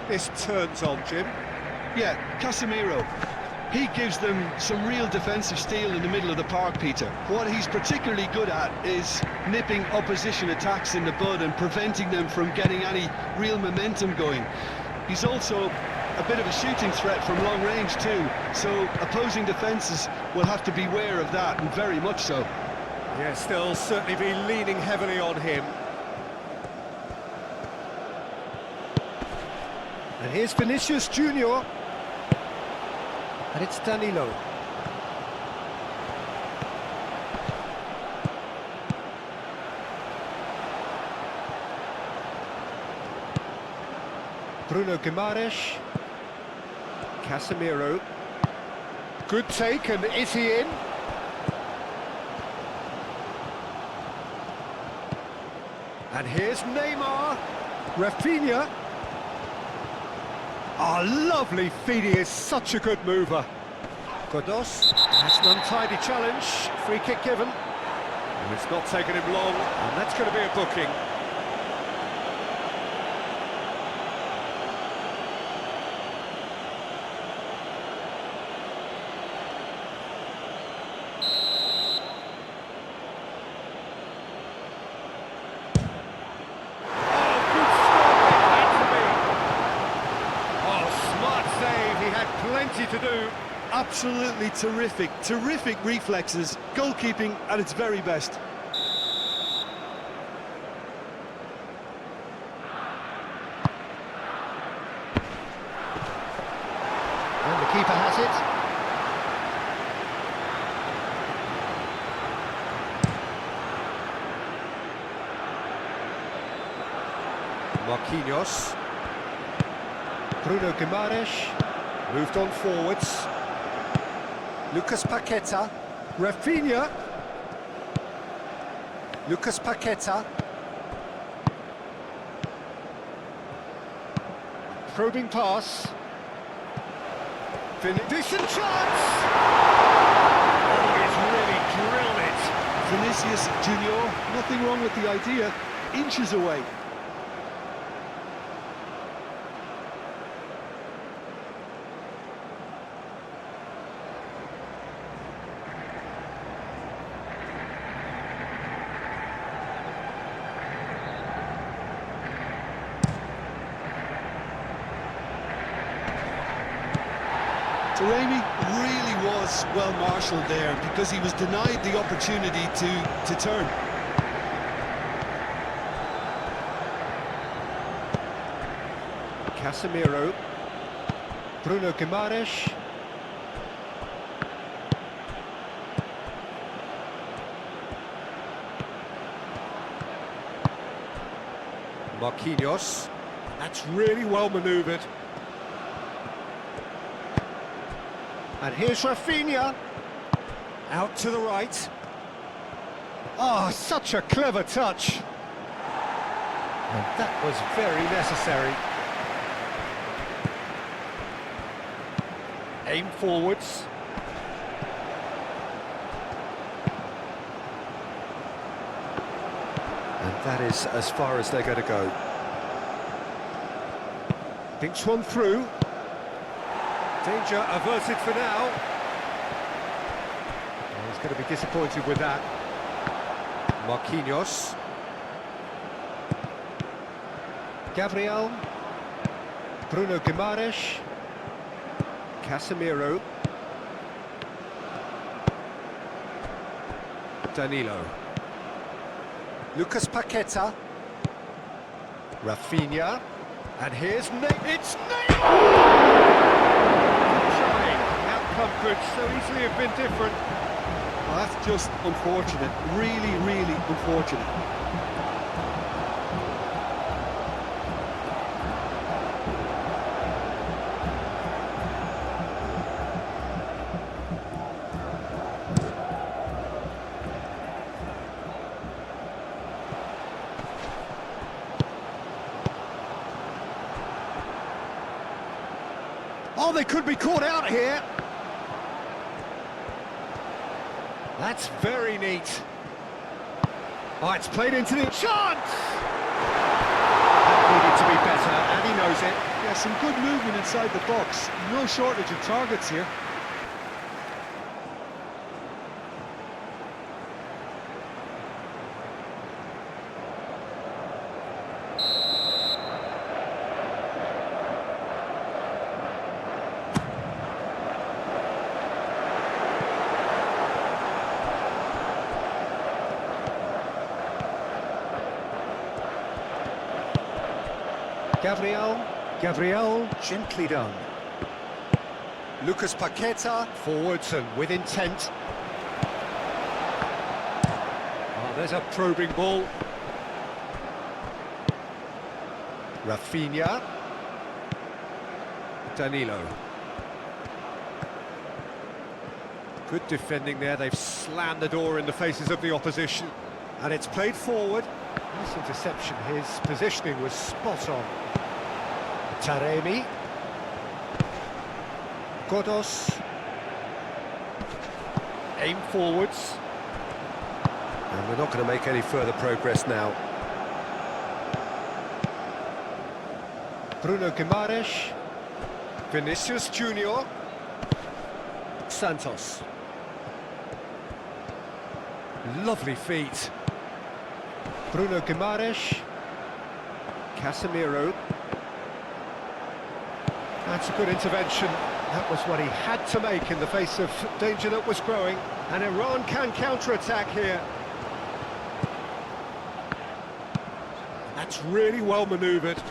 this turns on, Jim? Yeah, Casemiro. He gives them some real defensive steel in the middle of the park, Peter. What he's particularly good at is nipping opposition attacks in the bud and preventing them from getting any real momentum going. He's also a bit of a shooting threat from long range too, so opposing defences will have to beware of that, and very much so. Yes, they'll certainly be leaning heavily on him. And here's Vinicius Junior. And it's Danilo. Bruno Guimaraes. Casemiro. Good take, and is he in? And here's Neymar. Rafinha. Oh, lovely feed, he is such a good mover. Godos, that's an untidy challenge, free kick given. And it's not taken him long, and that's going to be a booking. Plenty to do. Absolutely terrific reflexes, goalkeeping at its very best. And the keeper has it. Marquinhos. Bruno Guimaraes. Moved on forwards. Lucas Paqueta. Rafinha. Lucas Paqueta. Probing pass. Decent chance! Oh, he's really drilled it. Vinicius Junior, nothing wrong with the idea. Inches away. Taremi really was well marshalled there because he was denied the opportunity to turn. Casemiro. Bruno Guimaraes. Marquinhos. That's really well manoeuvred. And here's Rafinha. Out to the right. Oh, such a clever touch. And that was very necessary. Aim forwards. And that is as far as they're going to go. Thinks one through. Danger averted for now. Oh, he's going to be disappointed with that. Marquinhos. Gabriel. Bruno Guimaraes. Casemiro. Danilo. Lucas Paqueta. Rafinha. And here's it's Neymar! Could so easily have been different. Well, that's just unfortunate, really unfortunate. Oh, they could be caught out here. That's very neat. Oh, it's played into the chance! That needed to be better, and he knows lose it. Yeah, some good movement inside the box. No shortage of targets here. Gabriel, gently done. Lucas Paqueta, forwards and with intent. Oh, there's a probing ball. Rafinha. Danilo. Good defending there, they've slammed the door in the faces of the opposition. And it's played forward. Nice interception, his positioning was spot on. Taremi. Godos. Aim forwards. And we're not going to make any further progress now. Bruno Guimaraes. Vinicius Junior. Santos. Lovely feet. Bruno Guimaraes. Casemiro. That's a good intervention. That was what he had to make in the face of danger that was growing. And Iran can counter-attack here. That's really well manoeuvred.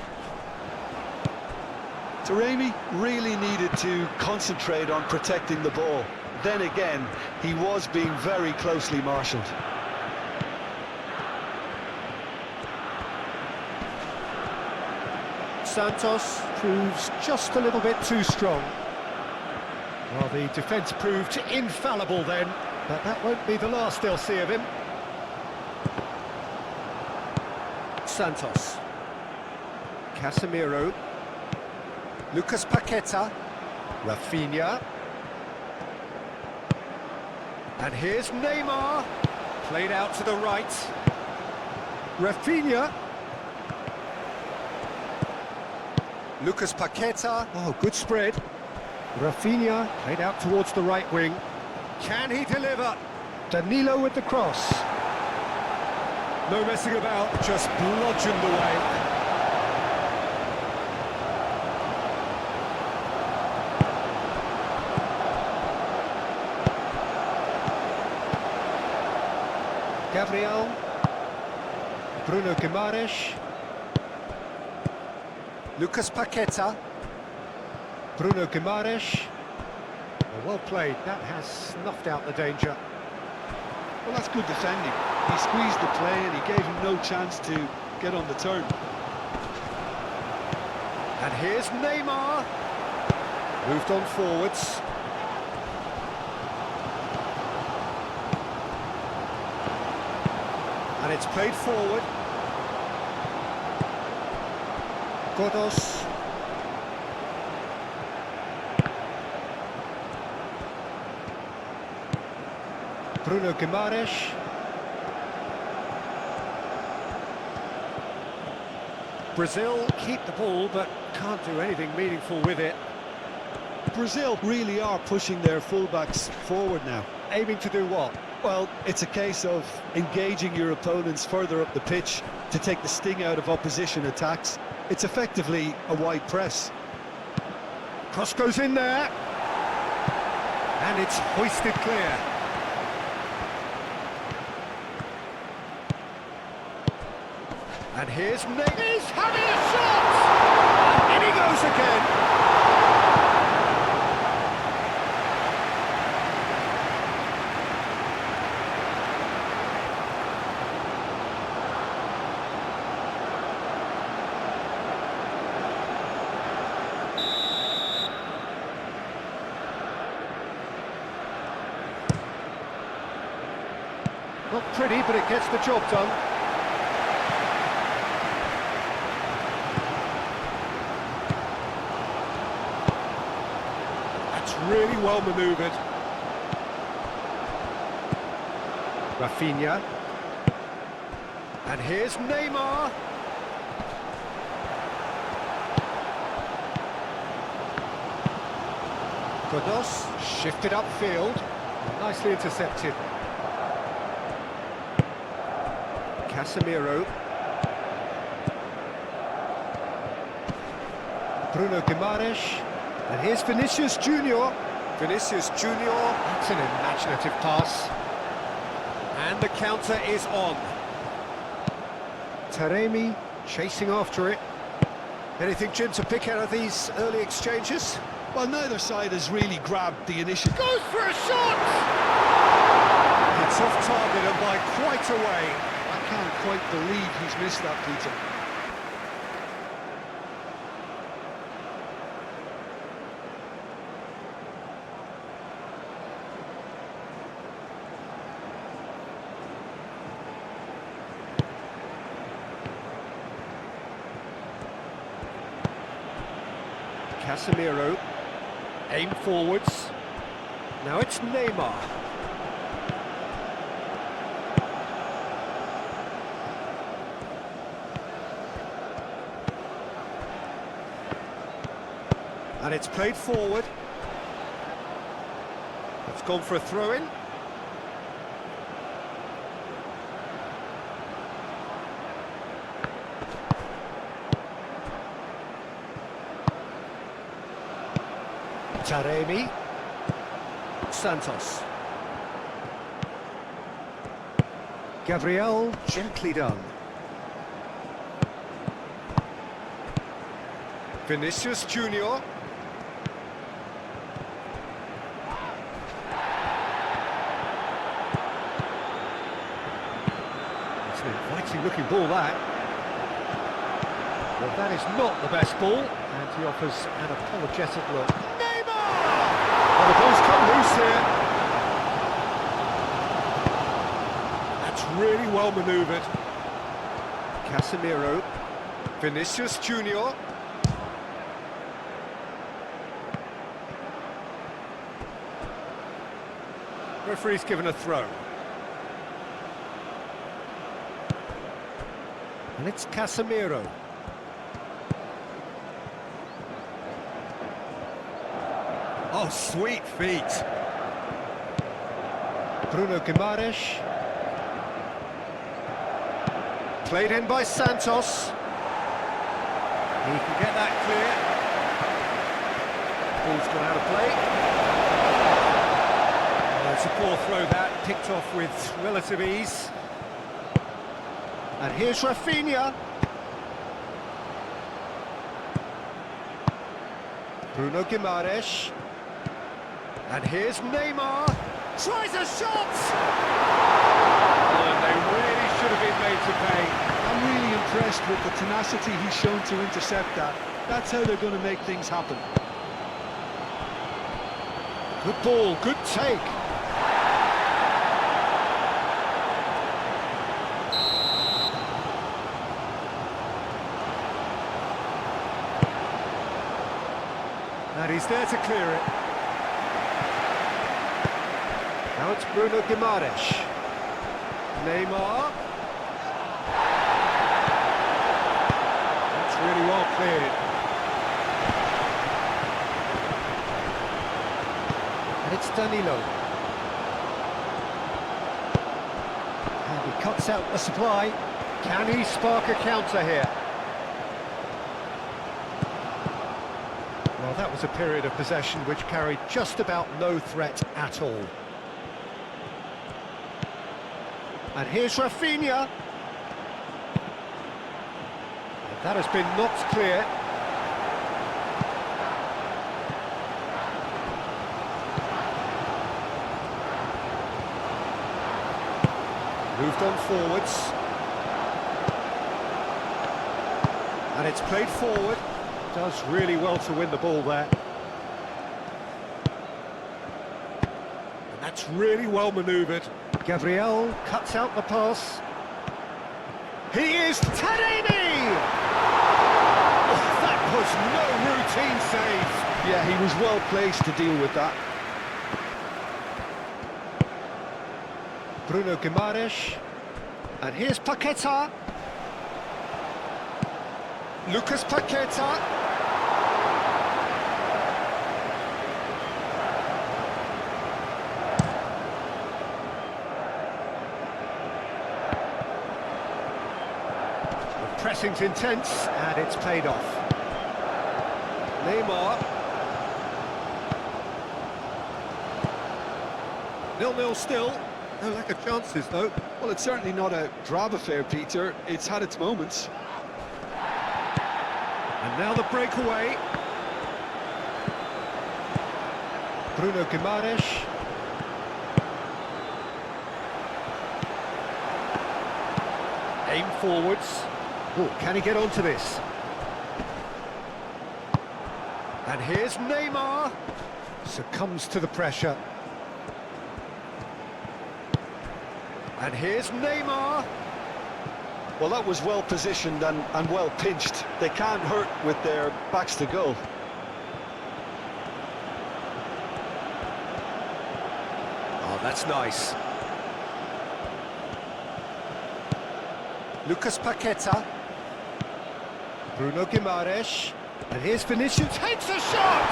Taremi really needed to concentrate on protecting the ball. Then again, he was being very closely marshalled. Santos proves just a little bit too strong. Well, the defence proved infallible then, but that won't be the last they'll see of him. Santos. Casemiro. Lucas Paqueta. Rafinha. And here's Neymar. Played out to the right. Rafinha. Lucas Paqueta. Oh, good spread. Rafinha played out towards the right wing. Can he deliver? Danilo with the cross. No messing about, just bludgeoned away. Gabriel. Bruno Guimaraes. Lucas Paqueta. Bruno Guimaraes. Well played, that has snuffed out the danger. Well, that's good defending. He squeezed the play and he gave him no chance to get on the turn. And here's Neymar. Moved on forwards. And it's played forward. Godos. Bruno Guimaraes. Brazil keep the ball but can't do anything meaningful with it. Brazil really are pushing their fullbacks forward now. Aiming to do what? Well, it's a case of engaging your opponents further up the pitch to take the sting out of opposition attacks. It's effectively a wide press. Cross goes in there. And it's hoisted clear. And here's Neymar. He's having a shot! And in he goes again. Not pretty, but it gets the job done. That's really well manoeuvred. Rafinha. And here's Neymar. Kodos shifted upfield, nicely intercepted. Casemiro. Bruno Guimaraes. And here's Vinicius Junior. Vinicius Junior. That's an imaginative pass. And the counter is on. Taremi chasing after it. Anything, Jim, to pick out of these early exchanges? Well, neither side has really grabbed the initiative. Goes for a shot! It's off target and by quite a way. I can't quite believe he's missed that, Peter. Casemiro, aim forwards. Now it's Neymar. And it's played forward. It's gone for a throw-in. Taremi. Santos. Gabriel, gently done. Vinicius Junior. It's an inviting looking ball, that. Well, that is not the best ball, and he offers an apologetic look. Oh, the ball's come loose here. That's really well manoeuvred. Casemiro. Vinicius Junior. Referee's given a throw. And it's Casemiro. Oh, sweet feet. Bruno Guimaraes. Played in by Santos. He can get that clear. Ball's gone out of play. Oh, it's a poor throw that, picked off with relative ease. And here's Rafinha. Bruno Guimaraes. And here's Neymar. Tries a shot! Oh, and they really should have been made to pay. I'm really impressed with the tenacity he's shown to intercept that. That's how they're going to make things happen. Good ball, good take. And he's there to clear it. Now it's Bruno Guimaraes. Neymar. That's really well cleared. And it's Danilo. And he cuts out the supply. Can he spark a counter here? Well, that was a period of possession which carried just about no threat at all. And here's Rafinha. And that has been knocked clear. Moved on forwards. And it's played forward. Does really well to win the ball there. And that's really well manoeuvred. Gabriel cuts out the pass. He is Taremi! Oh, that was no routine save. Yeah, he was well placed to deal with that. Bruno Guimaraes. And here's Paqueta. Lucas Paqueta. pressing's intense, and it's paid off. Neymar. 0-0 still. No lack of chances, though. Well, it's certainly not a drab affair, Peter. It's had its moments. And now the breakaway. Bruno Guimaraes. Aim forwards. Oh, can he get onto this? And here's Neymar. Succumbs to the pressure. And here's Neymar. Well, that was well positioned and well pinched. They can't hurt with their backs to goal. Oh, that's nice. Lucas Paqueta. Bruno Guimaraes. And here's Vinicius, takes a shot!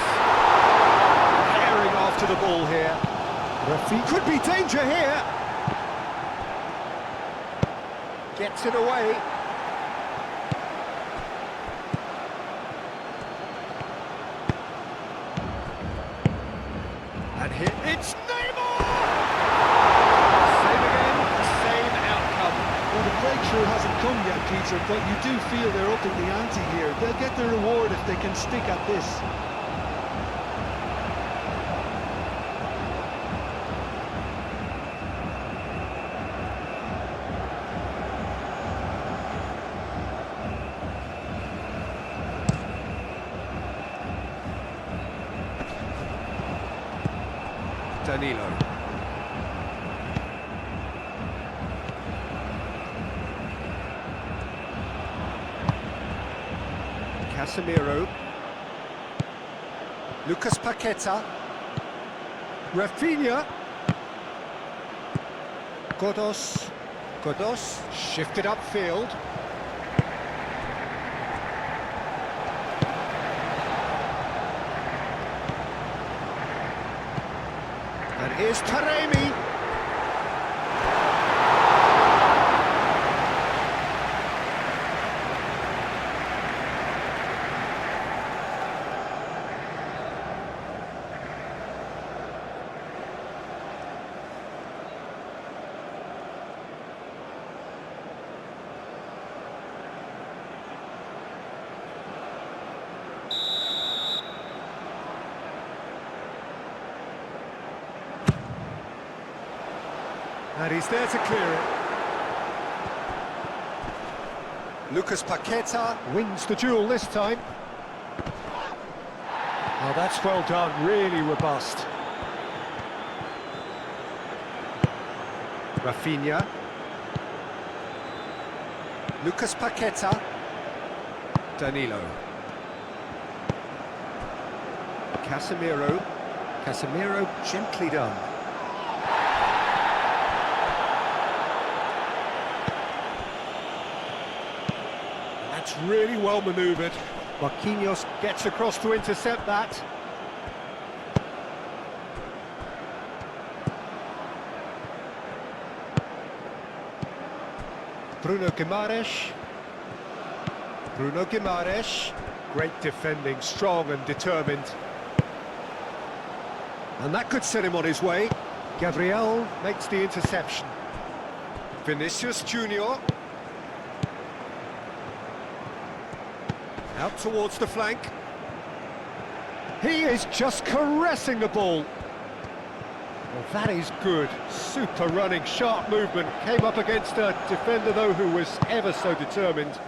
Tearing after the ball here. Rafi could be danger here. Gets it away. And here, it's Neymar! Same again, same outcome. Well, the breakthrough hasn't come yet, Peter, but you do feel they're upping the ante here. They'll get their reward if they can stick at this. Danilo. Casemiro. Lucas Paqueta. Rafinha. Godos shifted upfield. And here's Taremi. And he's there to clear it. Lucas Paqueta wins the duel this time. Oh, that's well done, really robust. Rafinha. Lucas Paqueta. Danilo. Casemiro gently done. That's really well manoeuvred. Marquinhos gets across to intercept that. Bruno Guimaraes. Great defending, strong and determined. And that could set him on his way. Gabriel makes the interception. Vinicius Junior. Out towards the flank. He is just caressing the ball. Well, that is good. Super running, sharp movement. Came up against a defender, though, who was ever so determined.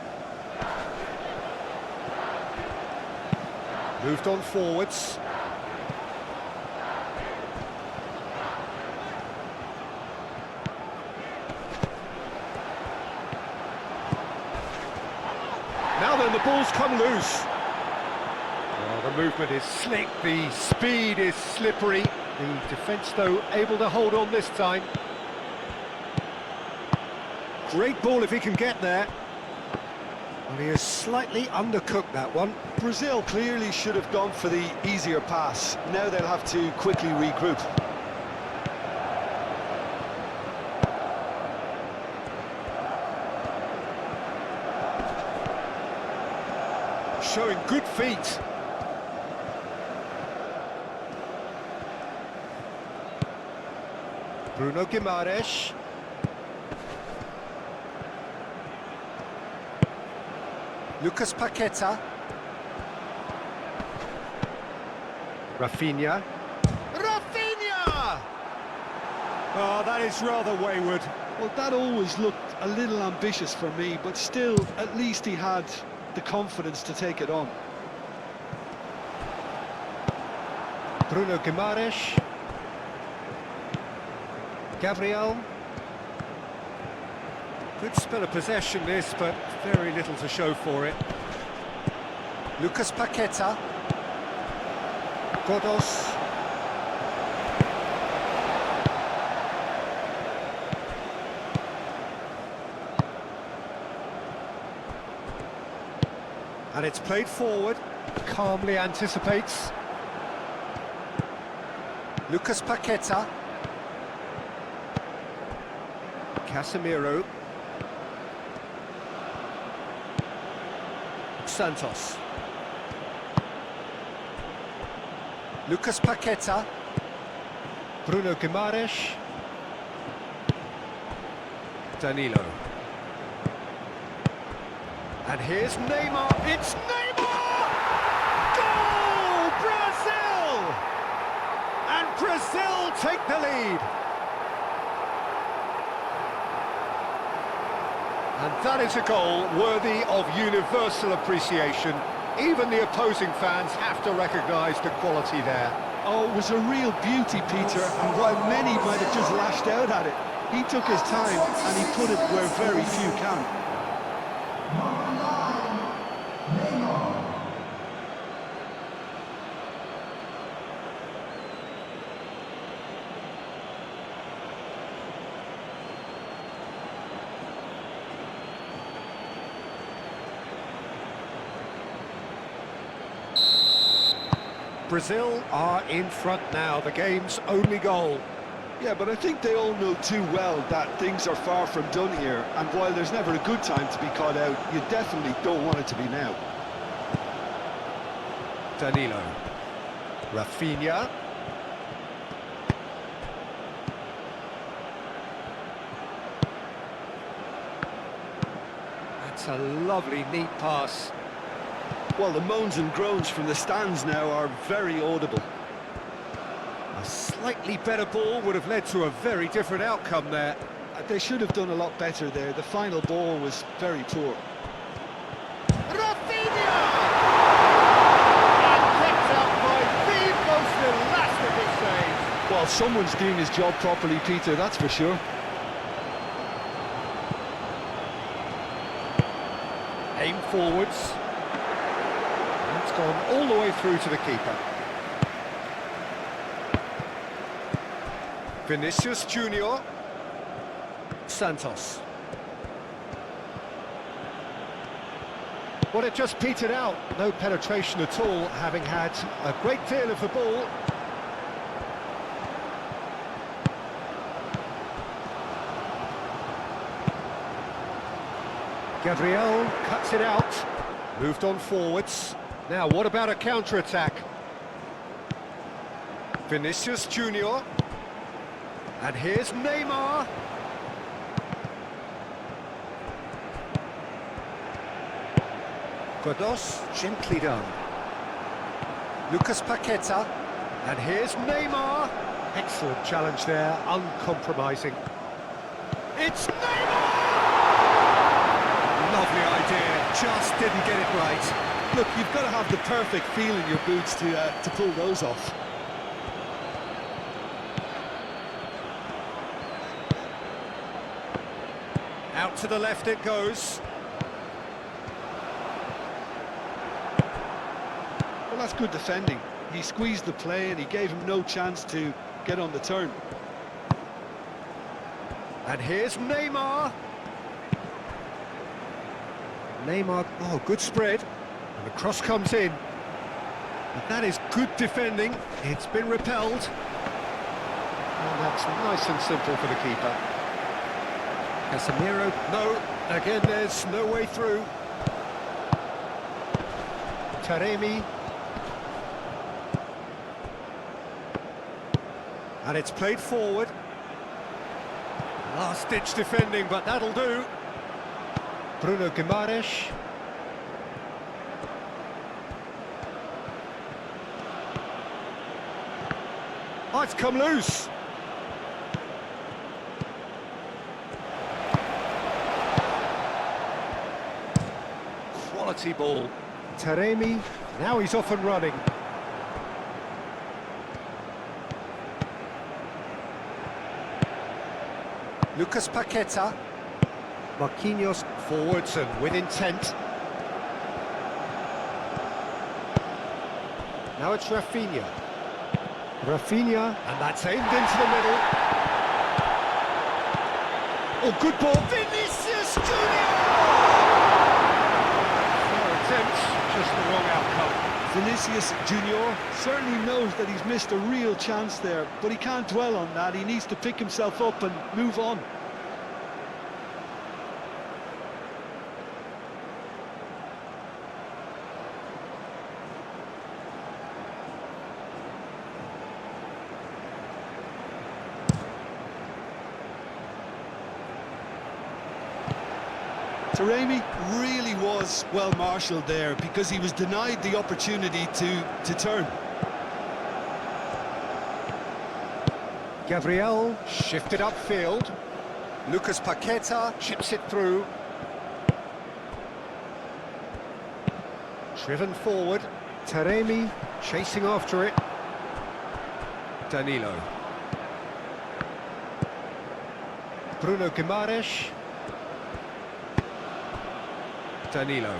Moved on forwards. Now then, the ball's come loose. Well, the movement is slick, the speed is slippery. The defence, though, able to hold on this time. Great ball if he can get there. Well, he has slightly undercooked that one. Brazil clearly should have gone for the easier pass. Now they'll have to quickly regroup. showing good feet. Bruno Guimaraes. Lucas Paqueta. Rafinha. Rafinha! Oh, that is rather wayward. Well, that always looked a little ambitious for me, but still, at least he had the confidence to take it on. Bruno Guimaraes. Gabriel. Good spell of possession this, but very little to show for it. Lucas Paqueta. Godos. And it's played forward. Calmly anticipates. Lucas Paqueta. Casemiro. Santos. Lucas Paqueta. Bruno Guimaraes. Danilo. And here's Neymar. It's Neymar! Goal! Brazil! And Brazil take the lead. And that is a goal worthy of universal appreciation. Even the opposing fans have to recognise the quality there. Oh, it was a real beauty, Peter, and while many might have just lashed out at it, he took his time and he put it where very few can. Brazil are in front now, the game's only goal. Yeah, but I think they all know too well that things are far from done here, and while there's never a good time to be caught out, you definitely don't want it to be now. Danilo. Rafinha. That's a lovely, neat pass. Well, the moans and groans from the stands now are very audible. A slightly better ball would have led to a very different outcome there. They should have done a lot better there. The final ball was very poor. Rafinha! And picked up by the most elastic of saves. Well, someone's doing his job properly, Peter, that's for sure. Aim forwards. It's gone all the way through to the keeper. Vinicius Junior. Santos. Well, it just petered out. No penetration at all, having had a great deal of the ball. Gabriel cuts it out. Moved on forwards. Now, what about a counter-attack? Vinicius Junior. And here's Neymar. Godos, gently done. Lucas Paqueta. And here's Neymar. Excellent challenge there, uncompromising. It's Neymar! Lovely idea, just didn't get it right. Look, you've got to have the perfect feel in your boots to pull those off. Out to the left it goes. Well, that's good defending. He squeezed the play and he gave him no chance to get on the turn. And here's Neymar. Neymar, oh, good spread. And the cross comes in. But that is good defending. It's been repelled. And that's nice and simple for the keeper. Casemiro, no. Again, there's no way through. Taremi. And it's played forward. Last-ditch defending, but that'll do. Bruno Guimaraes. Oh, it's come loose. Quality ball. Taremi, now he's off and running. Lucas Paqueta. Marquinhos forwards and with intent. Now it's Rafinha. Rafinha, and that's aimed into the middle. Oh, good ball. Vinicius Junior! Fair attempt, just the wrong outcome. Vinicius Junior certainly knows that he's missed a real chance there, but he can't dwell on that. He needs to pick himself up and move on. Taremi really was well marshalled there because he was denied the opportunity to turn. Gabriel shifted upfield. Lucas Paqueta chips it through. Driven forward. Taremi chasing after it. Danilo. Bruno Guimaraes. Danilo.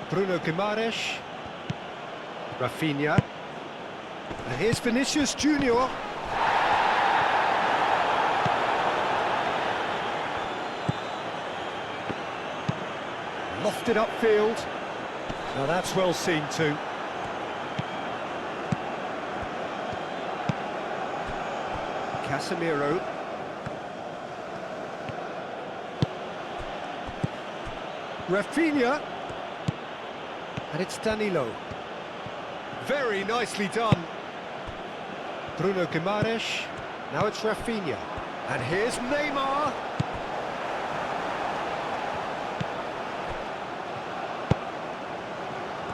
Bruno Guimaraes. Rafinha. And here's Vinicius Junior. Lofted upfield. Now that's well seen too. Casemiro. Rafinha, and it's Danilo. Very nicely done. Bruno Guimaraes, now it's Rafinha. And here's Neymar.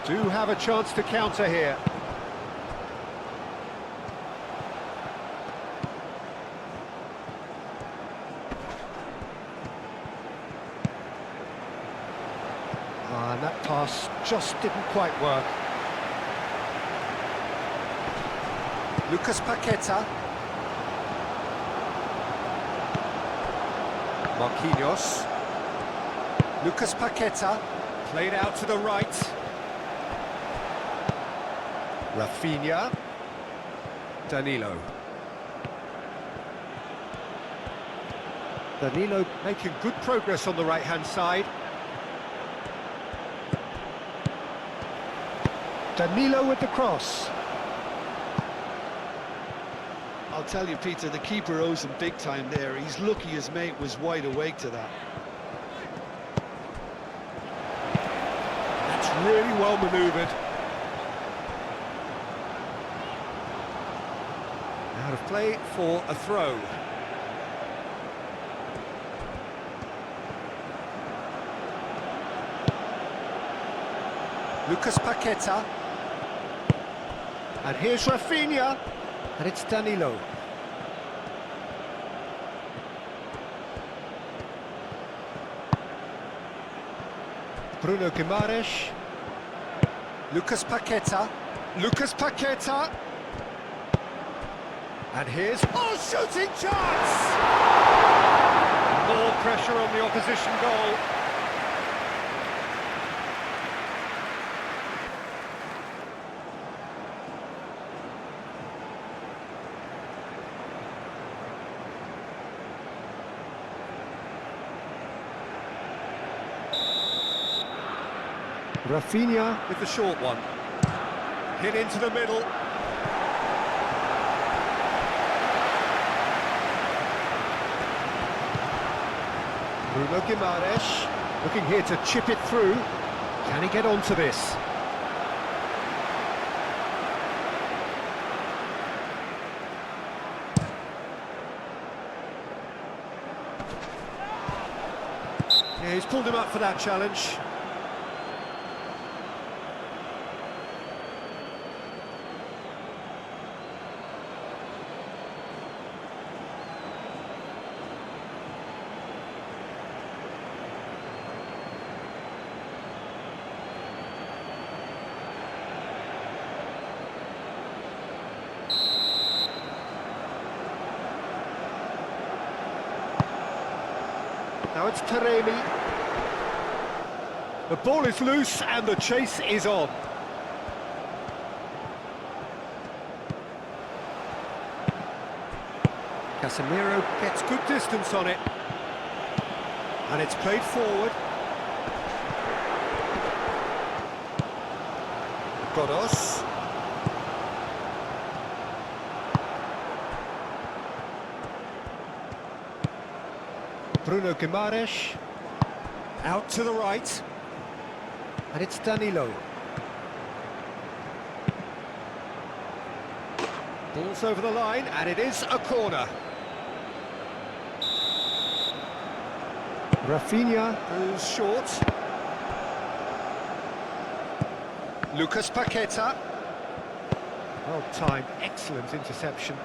Do have a chance to counter here. And that pass just didn't quite work. Lucas Paqueta. Marquinhos. Lucas Paqueta. Played out to the right. Rafinha. Danilo. Danilo making good progress on the right-hand side. Danilo with the cross. I'll tell you, Peter, the keeper owes him big time there. He's lucky his mate was wide awake to that. That's really well manoeuvred. Out of play for a throw. Lucas Paqueta. And here's Rafinha. And it's Danilo. Bruno Guimaraes. Lucas Paqueta. Lucas Paqueta. And here's... Oh, shooting chance! More pressure on the opposition goal. Rafinha with the short one. Hit into the middle. Bruno Guimaraes. Looking here to chip it through. Can he get onto this? Yeah, he's pulled him up for that challenge. Now it's Taremi. The ball is loose and the chase is on. Casemiro gets good distance on it. And it's played forward. Godos. Bruno Guimaraes, out to the right, and it's Danilo. Ball's over the line, and it is a corner. Rafinha goes short. Lucas Paqueta. Well timed, excellent interception.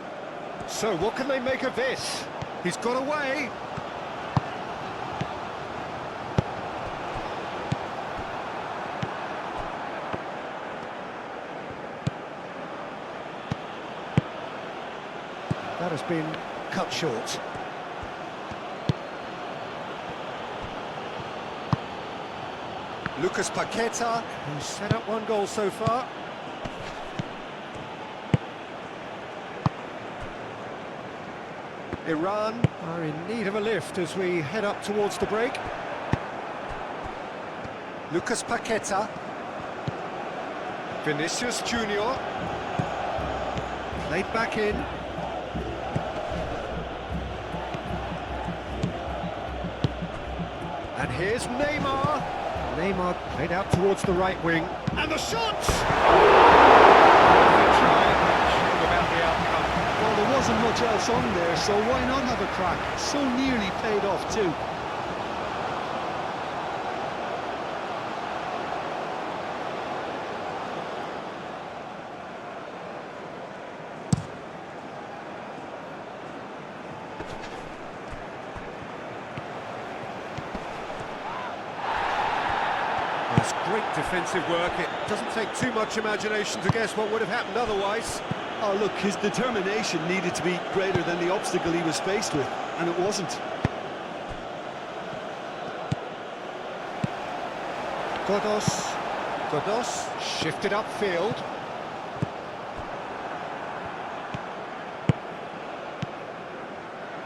So what can they make of this? He's got away. That has been cut short. Lucas Paqueta, who's set up one goal so far. Iran are in need of a lift as we head up towards the break. Lucas Paqueta. Vinicius Junior. Played back in. And here's Neymar. Neymar played out towards the right wing. And the shot! About the outcome. Well, there wasn't much else on there, so why not have a crack? So nearly paid off too. That's great defensive work. It doesn't take too much imagination to guess what would have happened otherwise. Oh, look, his determination needed to be greater than the obstacle he was faced with, and it wasn't. Godos shifted upfield.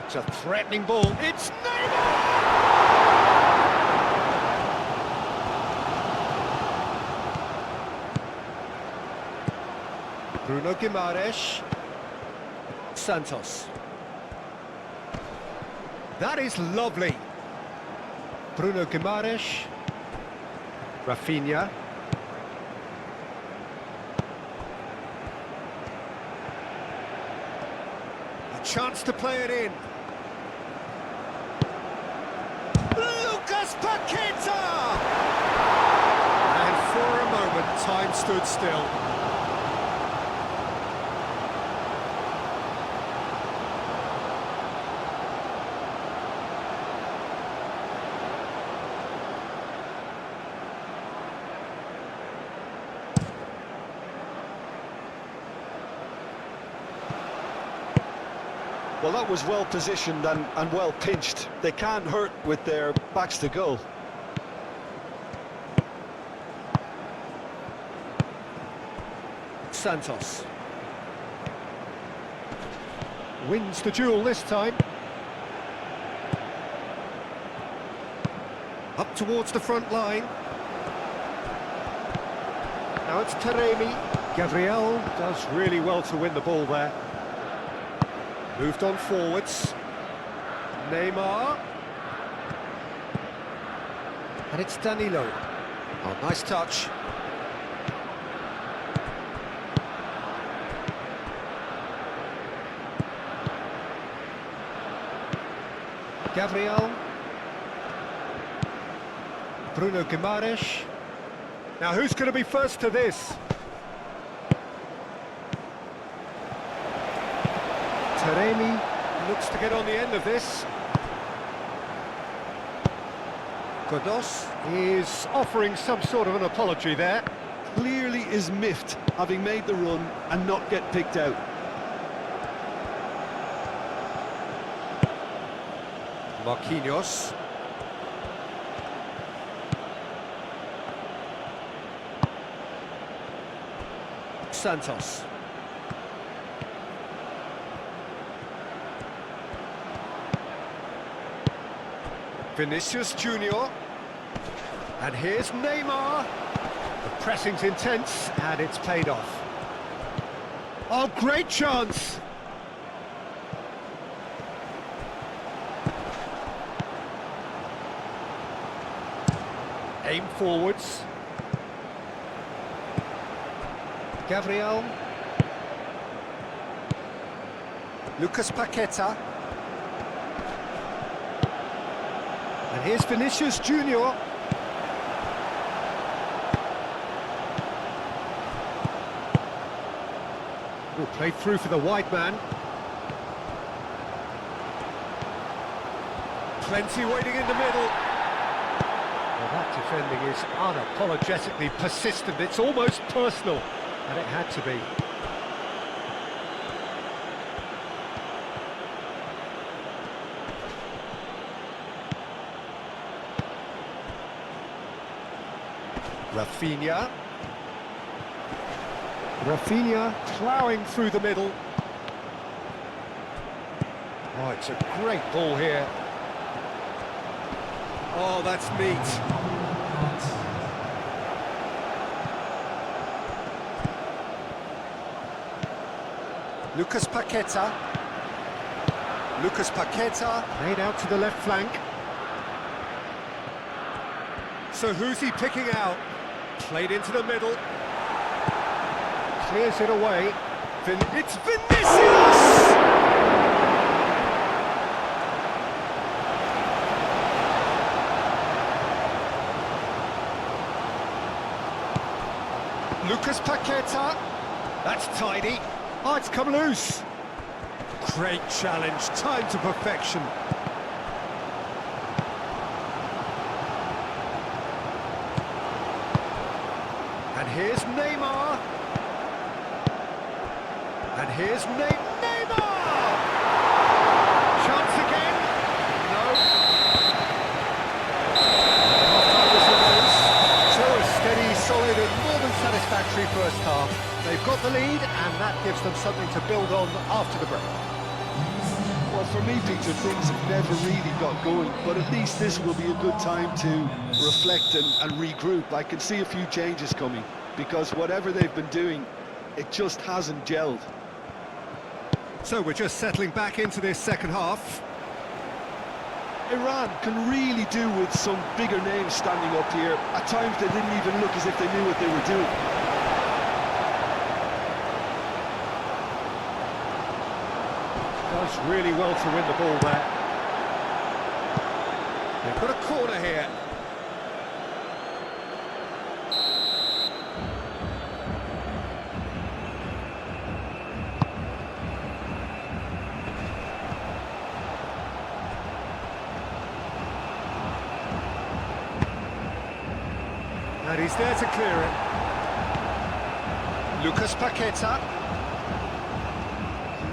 It's a threatening ball. It's Neymar! Bruno Guimaraes. Santos. That is lovely. Bruno Guimaraes. Rafinha. A chance to play it in. Lucas Paqueta! And for a moment, time stood still. Well, that was well positioned and well pinched. They can't hurt with their backs to goal. Santos wins the duel this time. Up towards the front line. Now it's Taremi. Gabriel does really well to win the ball there. Moved on forwards. Neymar. And it's Danilo. Oh, nice touch. Gabriel. Bruno Guimaraes. Now who's going to be first to this? Taremi looks to get on the end of this. Godos is offering some sort of an apology there. Clearly is miffed, having made the run and not get picked out. Marquinhos. Santos. Vinicius Junior. And here's Neymar. The pressing's intense and it's paid off. Oh, great chance! Aim forwards. Gabriel. Lucas Paqueta. And here's Vinicius Junior. Ooh, played through for the wide man. Plenty waiting in the middle. Well, that defending is unapologetically persistent. It's almost personal, and it had to be. Rafinha. Rafinha ploughing through the middle. Oh, it's a great ball here. Oh, that's neat. Lucas Paqueta. Lucas Paqueta laid out to the left flank. So who's he picking out? Played into the middle. Clears it away. It's Vinicius! Lucas Paqueta. That's tidy. Oh, it's come loose. Great challenge, timed to perfection. And here's Neymar. And here's Neymar! Chance again. No. Half-time whistle goes. So a steady, solid and more than satisfactory first half. They've got the lead and that gives them something to build on after the break. Well, for me, Peter, things have never really got going, but at least this will be a good time to reflect and regroup. I can see a few changes coming, because whatever they've been doing, it just hasn't gelled. So we're just settling back into this second half. Iran can really do with some bigger names standing up here. At times they didn't even look as if they knew what they were doing. Does really well to win the ball there. They've got a corner here. And he's there to clear it. Lucas Paqueta.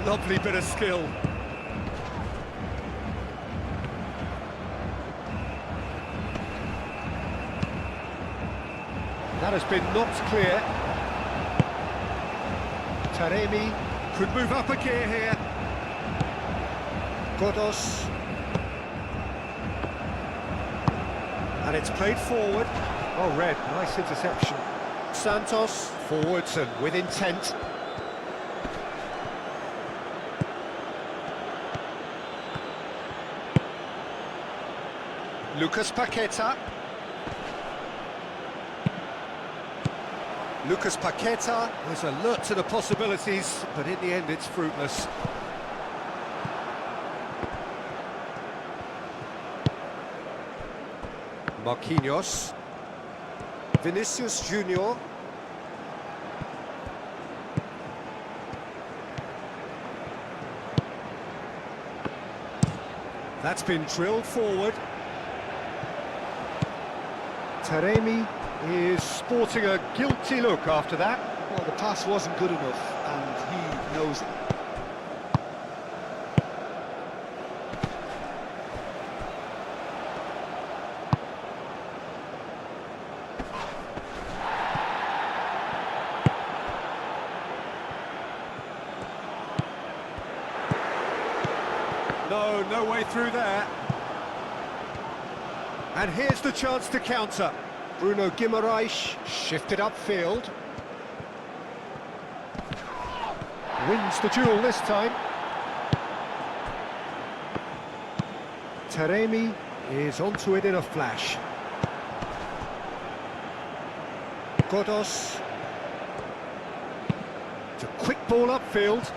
Lovely bit of skill. That has been knocked clear. Taremi could move up a gear here. Godos. And it's played forward. Oh, red, nice interception. Santos, forwards and with intent. Lucas Paqueta. Lucas Paqueta was alert to the possibilities, but in the end it's fruitless. Marquinhos. Vinicius Junior. That's been drilled forward. Taremi is sporting a guilty look after that. Well, the pass wasn't good enough, and he knows it. No way through there. And here's the chance to counter. Bruno Guimaraes shifted upfield. Wins the duel this time. Taremi is onto it in a flash. Godos. It's a quick ball upfield.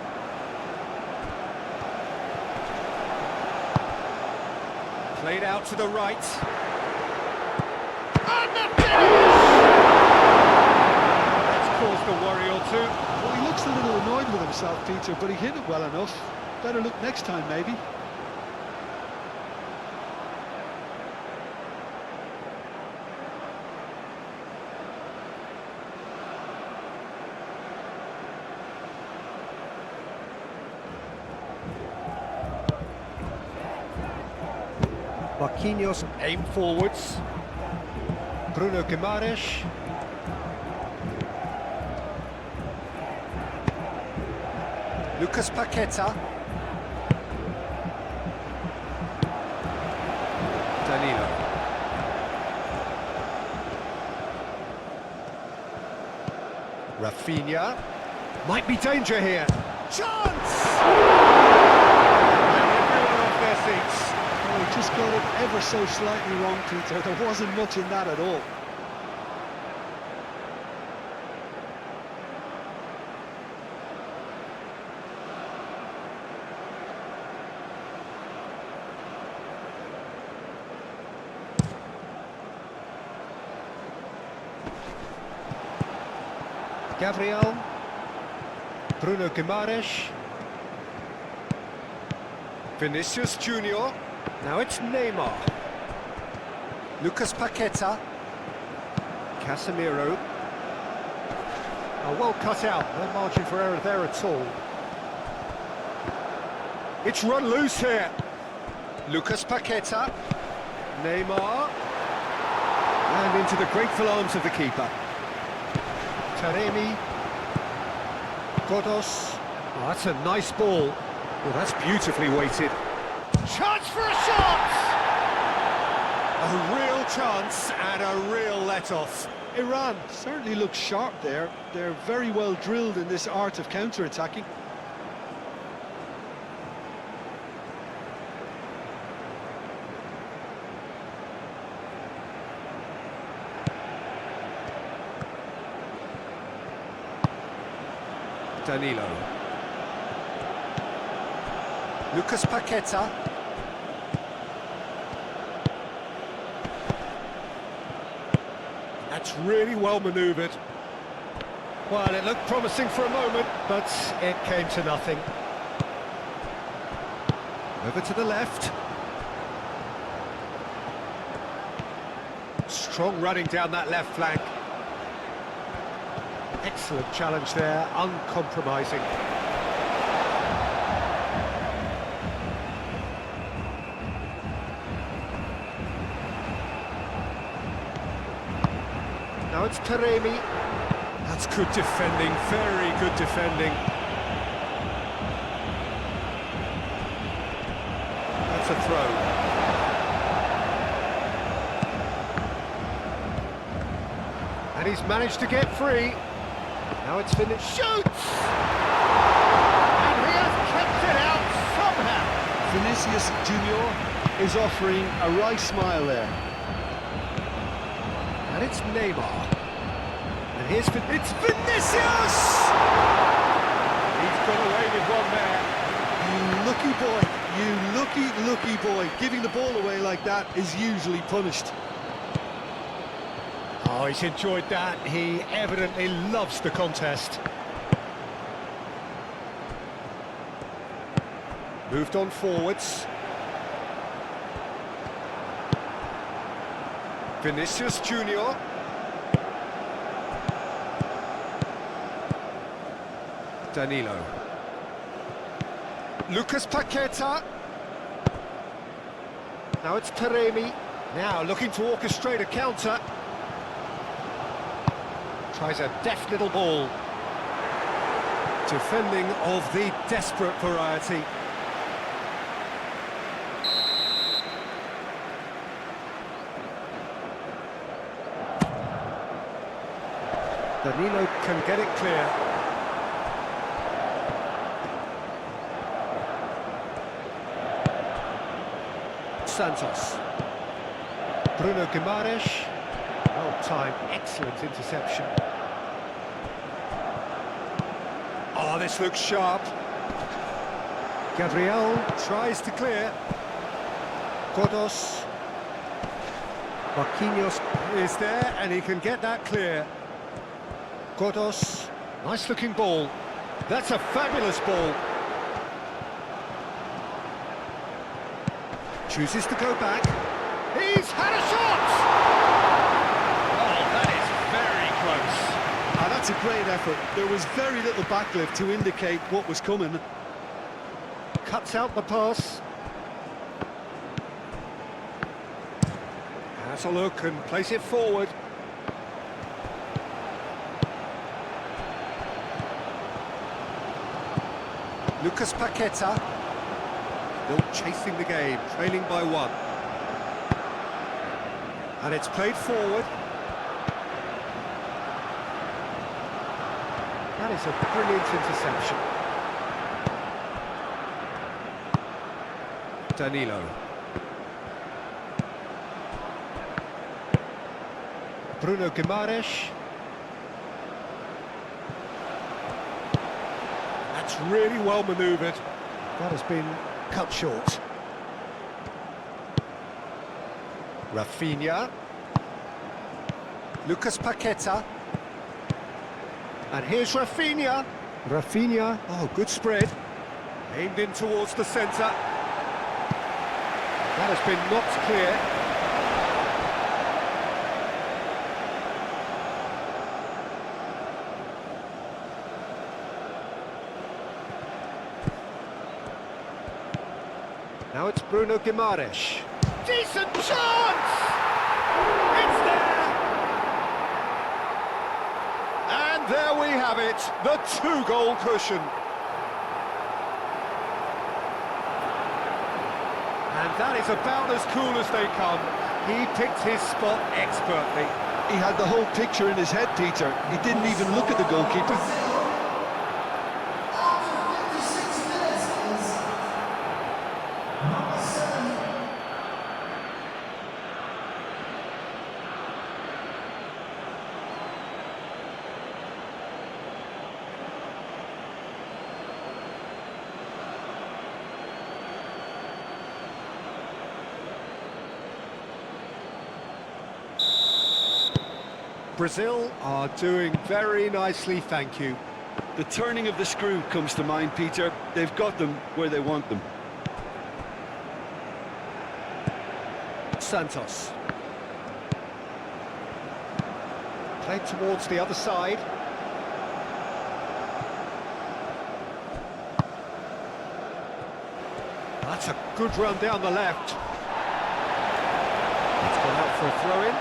Played out to the right. And the finish! That's caused a worry or two. Well, he looks a little annoyed with himself, Peter, but he hit it well enough. Better look next time, maybe. Marquinhos aim forwards. Bruno Guimaraes. Lucas Paqueta. Danilo. Rafinha. Might be danger here. Chance! And everyone off their seats. Oh, he just got it ever so slightly wrong, Peter. There wasn't much in that at all. Gabriel. Bruno Guimaraes. Vinicius Junior. Now it's Neymar. Lucas Paqueta. Casemiro. Oh, well cut out. No margin for error there at all. It's run loose here. Lucas Paqueta. Neymar. And into the grateful arms of the keeper. Taremi. Godos. Oh, that's a nice ball. Well, that's beautifully weighted. Chance for a shot! A real chance and a real let-off. Iran certainly looks sharp there. They're very well drilled in this art of counter-attacking. Danilo. Lucas Paqueta. That's really well manoeuvred. Well, it looked promising for a moment, but it came to nothing. Over to the left. Strong running down that left flank. Excellent challenge there, uncompromising. Now it's Taremi. That's good defending, very good defending. That's a throw. And he's managed to get free. Now it's finished. Shoots! And he has kept it out somehow. Vinicius Junior is offering a wry smile there. And it's Neymar. And here's it's Vinicius! He's got away with one there. You lucky boy, you lucky boy. Giving the ball away like that is usually punished. Oh, he's enjoyed that. He evidently loves the contest. Moved on forwards. Vinicius Junior. Danilo. Lucas Paqueta. Now it's Taremi. Now looking to orchestrate a counter. Tries a deft little ball. Defending of the desperate variety. Danilo can get it clear. Santos. Bruno Guimaraes. Well timed, excellent interception. Oh, this looks sharp. Gabriel tries to clear. Godos. Marquinhos is there and he can get that clear. Godos, nice looking ball. That's a fabulous ball. Chooses to go back. He's had a shot! Oh, that is very close. That's a great effort. There was very little backlift to indicate what was coming. Cuts out the pass. Has a look and plays it forward. Lucas Paqueta. Still chasing the game, trailing by one. And it's played forward. That is a brilliant interception. Danilo. Bruno Guimaraes. That's really well manoeuvred. That has been cut short. Rafinha. Lucas Paqueta. And here's Rafinha. Rafinha, oh, good spread. Aimed in towards the centre. That has been knocked clear. Now it's Bruno Guimaraes. Decent chance! It's there! And there we have it, the two-goal cushion. And that is about as cool as they come. He picked his spot expertly. He had the whole picture in his head, Peter. He didn't even look at the goalkeeper. Brazil are doing very nicely, thank you. The turning of the screw comes to mind, Peter. They've got them where they want them. Santos. Played towards the other side. That's a good run down the left. It's gone out for a throw-in.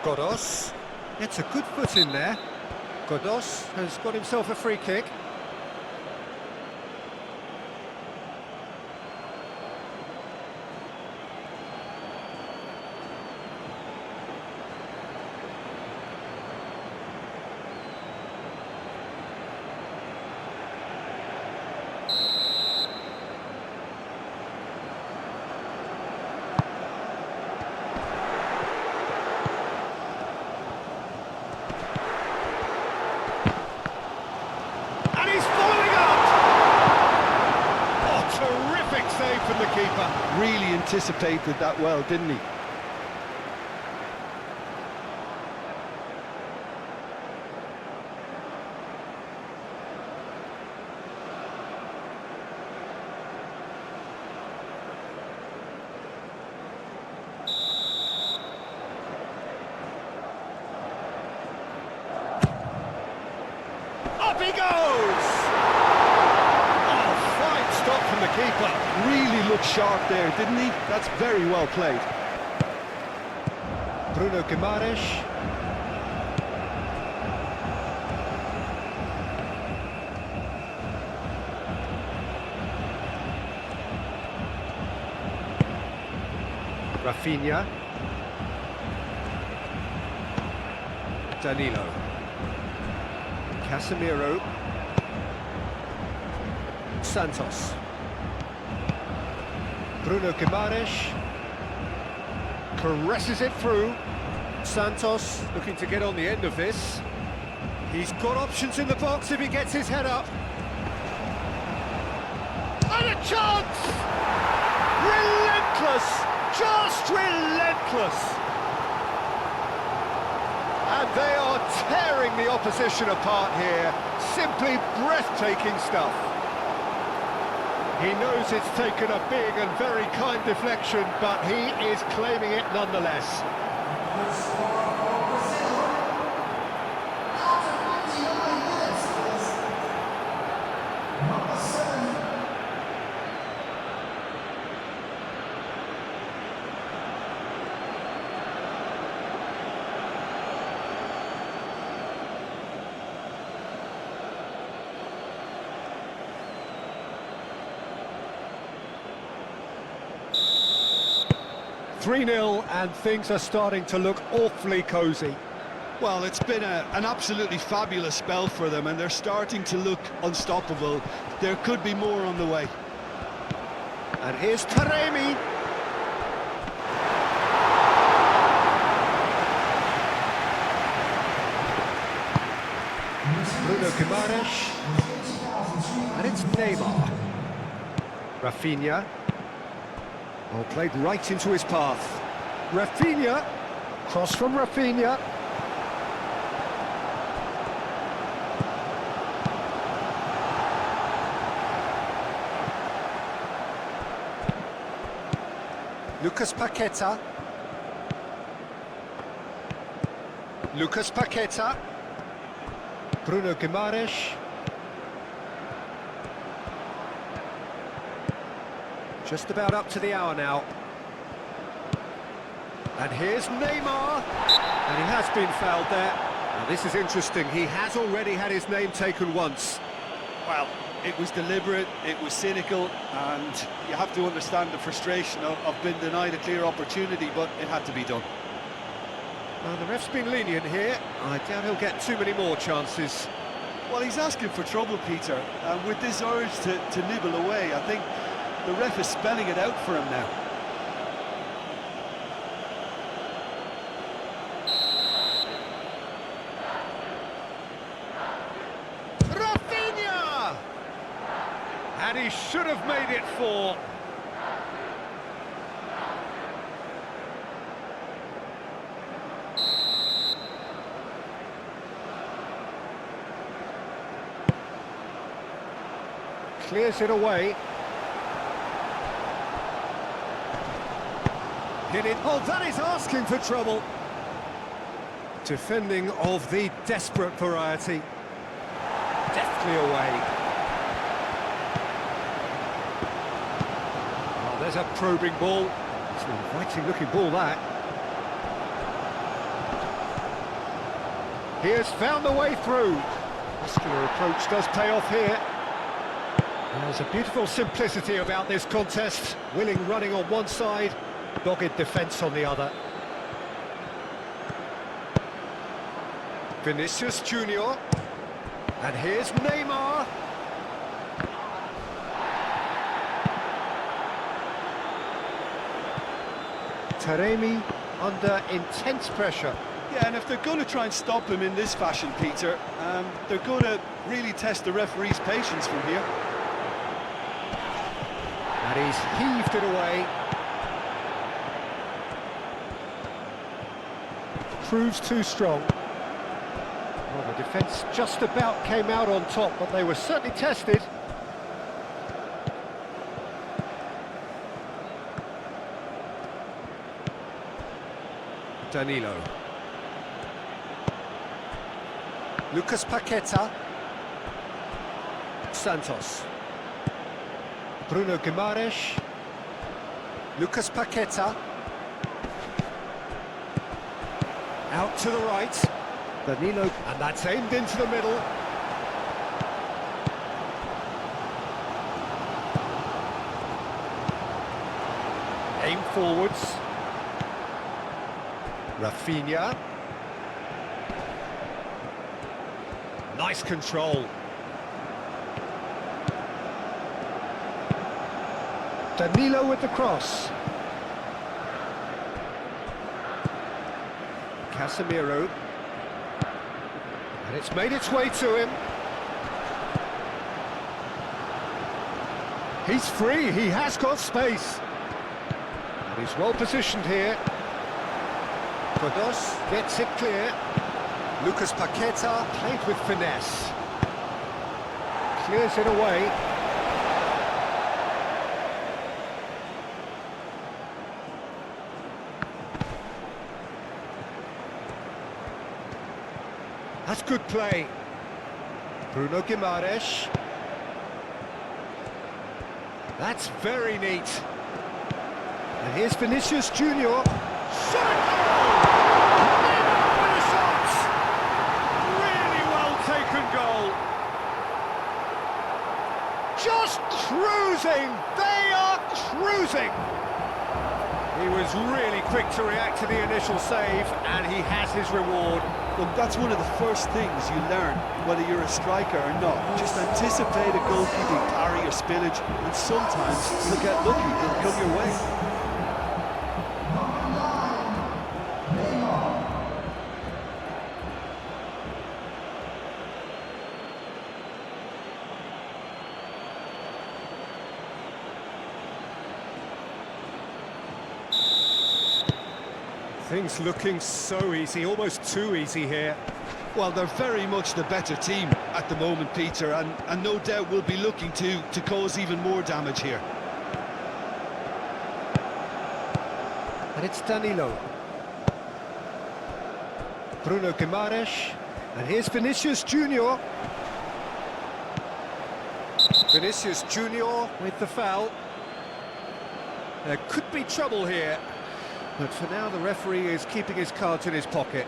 Godos, gets a good foot in there. Godos has got himself a free kick. anticipated that well, didn't he? Up he goes! Oh, fine stop from the keeper. Really looked sharp there, didn't he? That's very well played. Bruno Guimaraes. Rafinha. Danilo. Casemiro. Santos. Bruno Guimaraes. Caresses it through. Santos looking to get on the end of this. He's got options in the box if he gets his head up. And a chance! Relentless! Just relentless! And they are tearing the opposition apart here. Simply breathtaking stuff. He knows it's taken a big and very kind deflection, but he is claiming it nonetheless. (3-0) and things are starting to look awfully cosy. Well, it's been an absolutely fabulous spell for them, and they're starting to look unstoppable. There could be more on the way. And here's Taremi. Bruno Guimaraes. And it's Neymar. Rafinha. Oh, played right into his path. Rafinha. Cross from Rafinha. Lucas Paqueta. Lucas Paqueta. Bruno Guimaraes. Just about up to the hour now. And here's Neymar. And he has been fouled there. Now this is interesting. He has already had his name taken once. Well, it was deliberate, it was cynical, and you have to understand the frustration of being denied a clear opportunity, but it had to be done. Well, the ref's been lenient here. I doubt he'll get too many more chances. Well, he's asking for trouble, Peter, and with this urge to nibble away, I think the ref is spelling it out for him now. Rafinha! And he should have made it 4. Clears it away. Hit it. Oh, that is asking for trouble. Defending of the desperate variety. Deftly away. Oh, there's a probing ball. It's an inviting looking ball, that. He has found the way through. Muscular approach does pay off here. There's a beautiful simplicity about this contest. Willing running on one side, dogged defence on the other. Vinicius Junior. And here's Neymar. Taremi under intense pressure. Yeah, and if they're going to try and stop him in this fashion, Peter, they're going to really test the referee's patience from here. And he's heaved it away. proves too strong. Well, the defence just about came out on top, but they were certainly tested. Danilo. Lucas Paqueta. Santos. Bruno Guimaraes. Lucas Paqueta. Out to the right. Danilo, and that's aimed into the middle. Aim forwards. Rafinha. Nice control. Danilo with the cross. Casemiro. And it's made its way to him. He's free, he has got space. And he's well positioned here. Kodos gets it clear. Lucas Paqueta played with finesse. Clears it away. That's good play. Bruno Guimaraes. That's very neat. And here's Vinicius Junior. Shot! With a shot! Really well taken goal. Just cruising. They are cruising. He was really quick to react to the initial save, and he has his reward. Look, that's one of the first things you learn, whether you're a striker or not. Just anticipate a goalkeeping parry or spillage, and sometimes you'll get lucky, it'll come your way. Things looking so easy, almost too easy here. Well, they're very much the better team at the moment, Peter, and no doubt will be looking to cause even more damage here. And it's Danilo. Bruno Guimaraes. And here's Vinicius Junior. Vinicius Junior with the foul. There could be trouble here. But for now, the referee is keeping his cards in his pocket.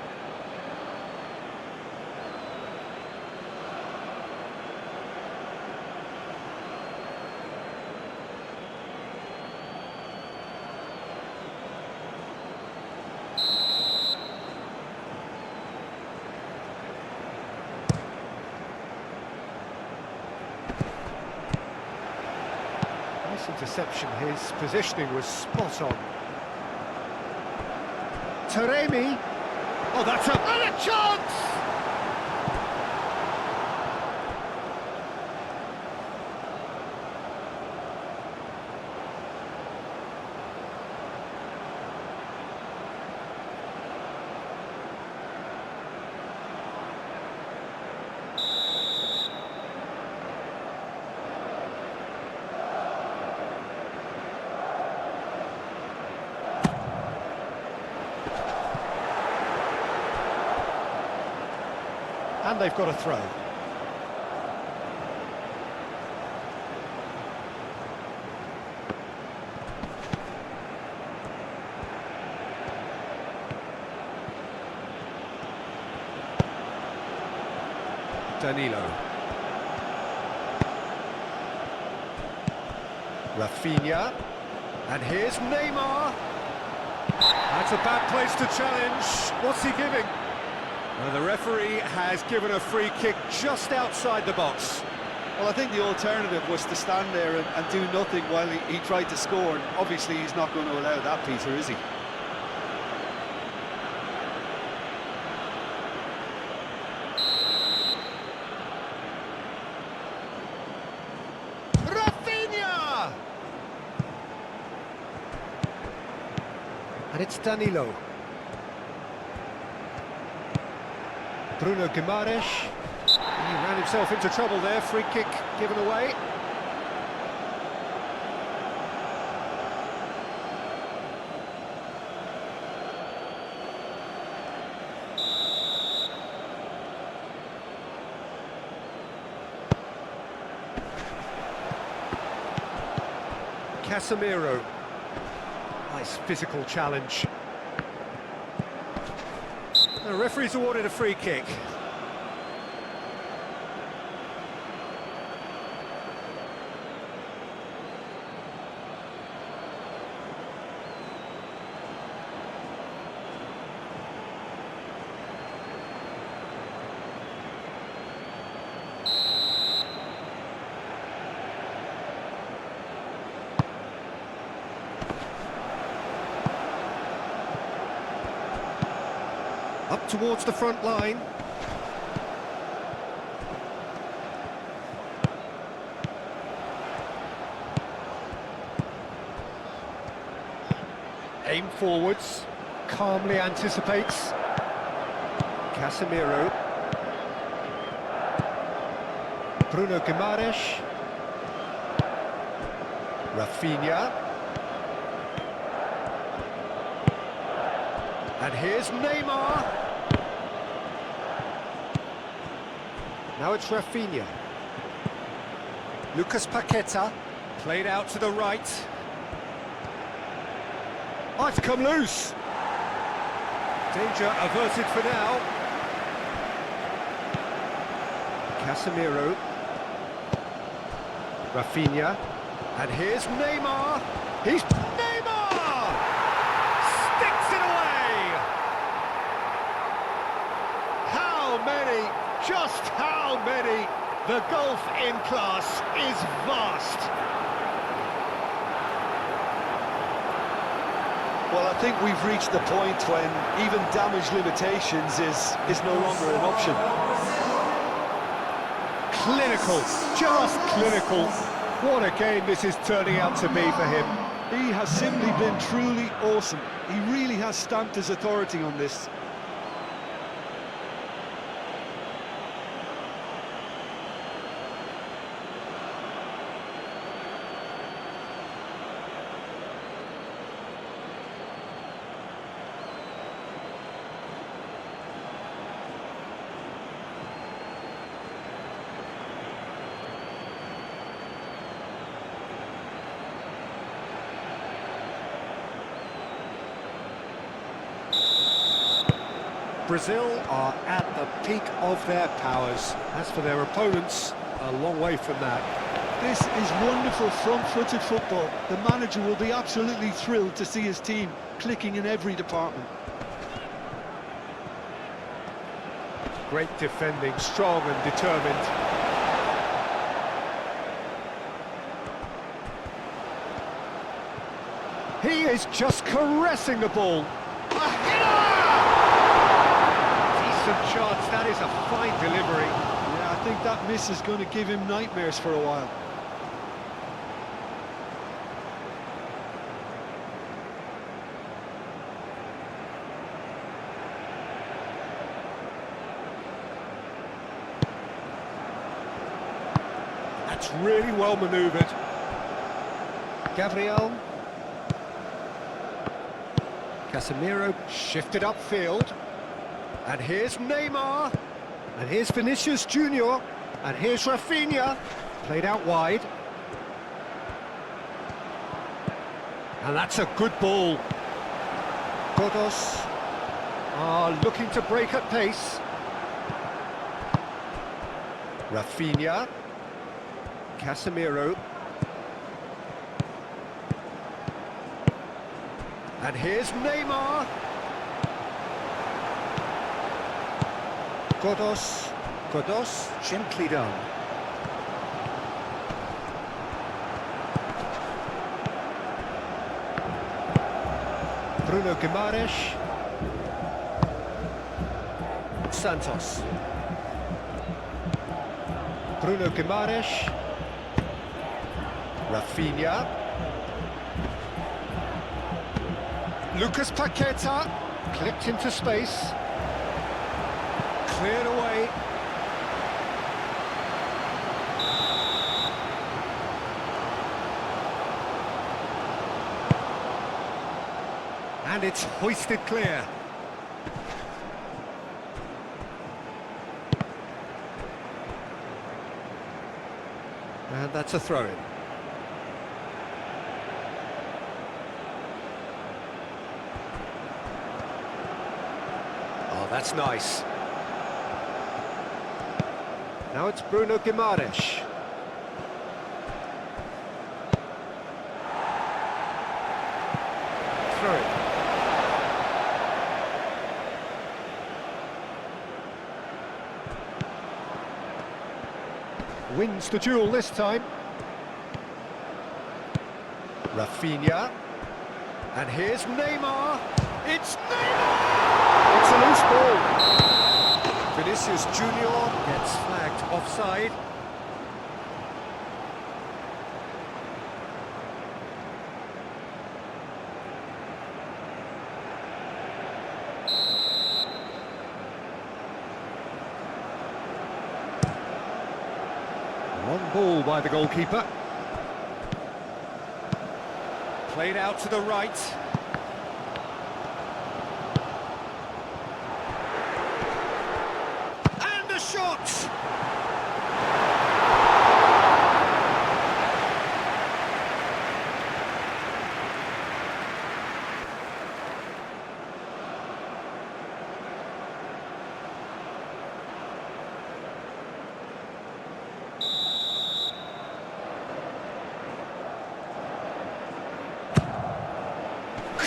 Nice interception. His positioning was spot on. Taremi. Oh, that's a chance! And they've got a throw. Danilo. Rafinha. And here's Neymar. That's a bad place to challenge. What's he giving? Well, the referee has given a free kick just outside the box. Well, I think the alternative was to stand there and do nothing while he tried to score. And obviously, he's not going to allow that, Peter, is he? Rafinha! And it's Danilo. Bruno Guimaraes. He ran himself into trouble there, free kick given away. Casemiro. Nice physical challenge. The referee's awarded a free kick. Up towards the front line. Aim forwards, calmly anticipates. Casemiro. Bruno Guimaraes. Rafinha. And here's Neymar. Now it's Rafinha. Lucas Paqueta, played out to the right. Oh, it's come loose. Danger averted for now. Casemiro. Rafinha. And here's Neymar. He's Neymar! Sticks it away! How many? Just how many? The gulf in class is vast. Well, I think we've reached the point when even damage limitations is no longer an option. Clinical, just clinical. What a game this is turning out to be for him. He has simply been truly awesome. He really has stamped his authority on this. Brazil are at the peak of their powers. As for their opponents, a long way from that. This is wonderful front-footed football. The manager will be absolutely thrilled to see his team clicking in every department. Great defending, strong and determined. He is just caressing the ball. Decent chance, that is a fine delivery. Yeah, I think that miss is going to give him nightmares for a while. That's really well manoeuvred. Gabriel. Casemiro shifted upfield. And here's Neymar. And here's Vinicius Junior. And here's Rafinha. Played out wide. And that's a good ball. Godos are looking to break at pace. Rafinha. Casemiro. And here's Neymar. Godos, gently done. Bruno Guimaraes. Santos. Bruno Guimaraes. Rafinha. Lucas Paqueta. Clipped into space. Cleared away. And it's hoisted clear. And that's a throw-in. Oh, that's nice. Now it's Bruno Guimaraes. Throw-in. Wins the duel this time. Rafinha. And here's Neymar. It's Neymar! It's a loose ball. Vinicius Junior gets flagged offside. Long ball by the goalkeeper. Played out to the right. And the shot!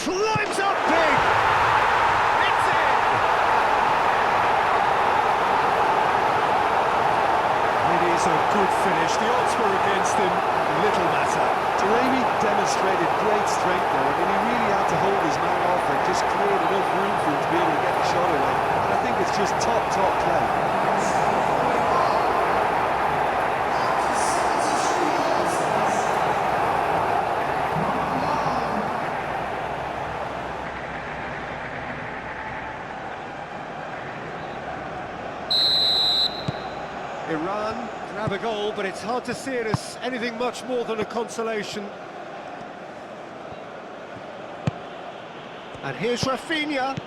Climbs up big! It's in! It is a good finish. The odds were against him. Little matter. Taremi demonstrated great strength there. I mean, he really had to hold his man off and just create enough room for him to be able to get the shot away. And I think it's just top play. Iran grab a goal, but it's hard to see it as anything much more than a consolation. And here's Rafinha.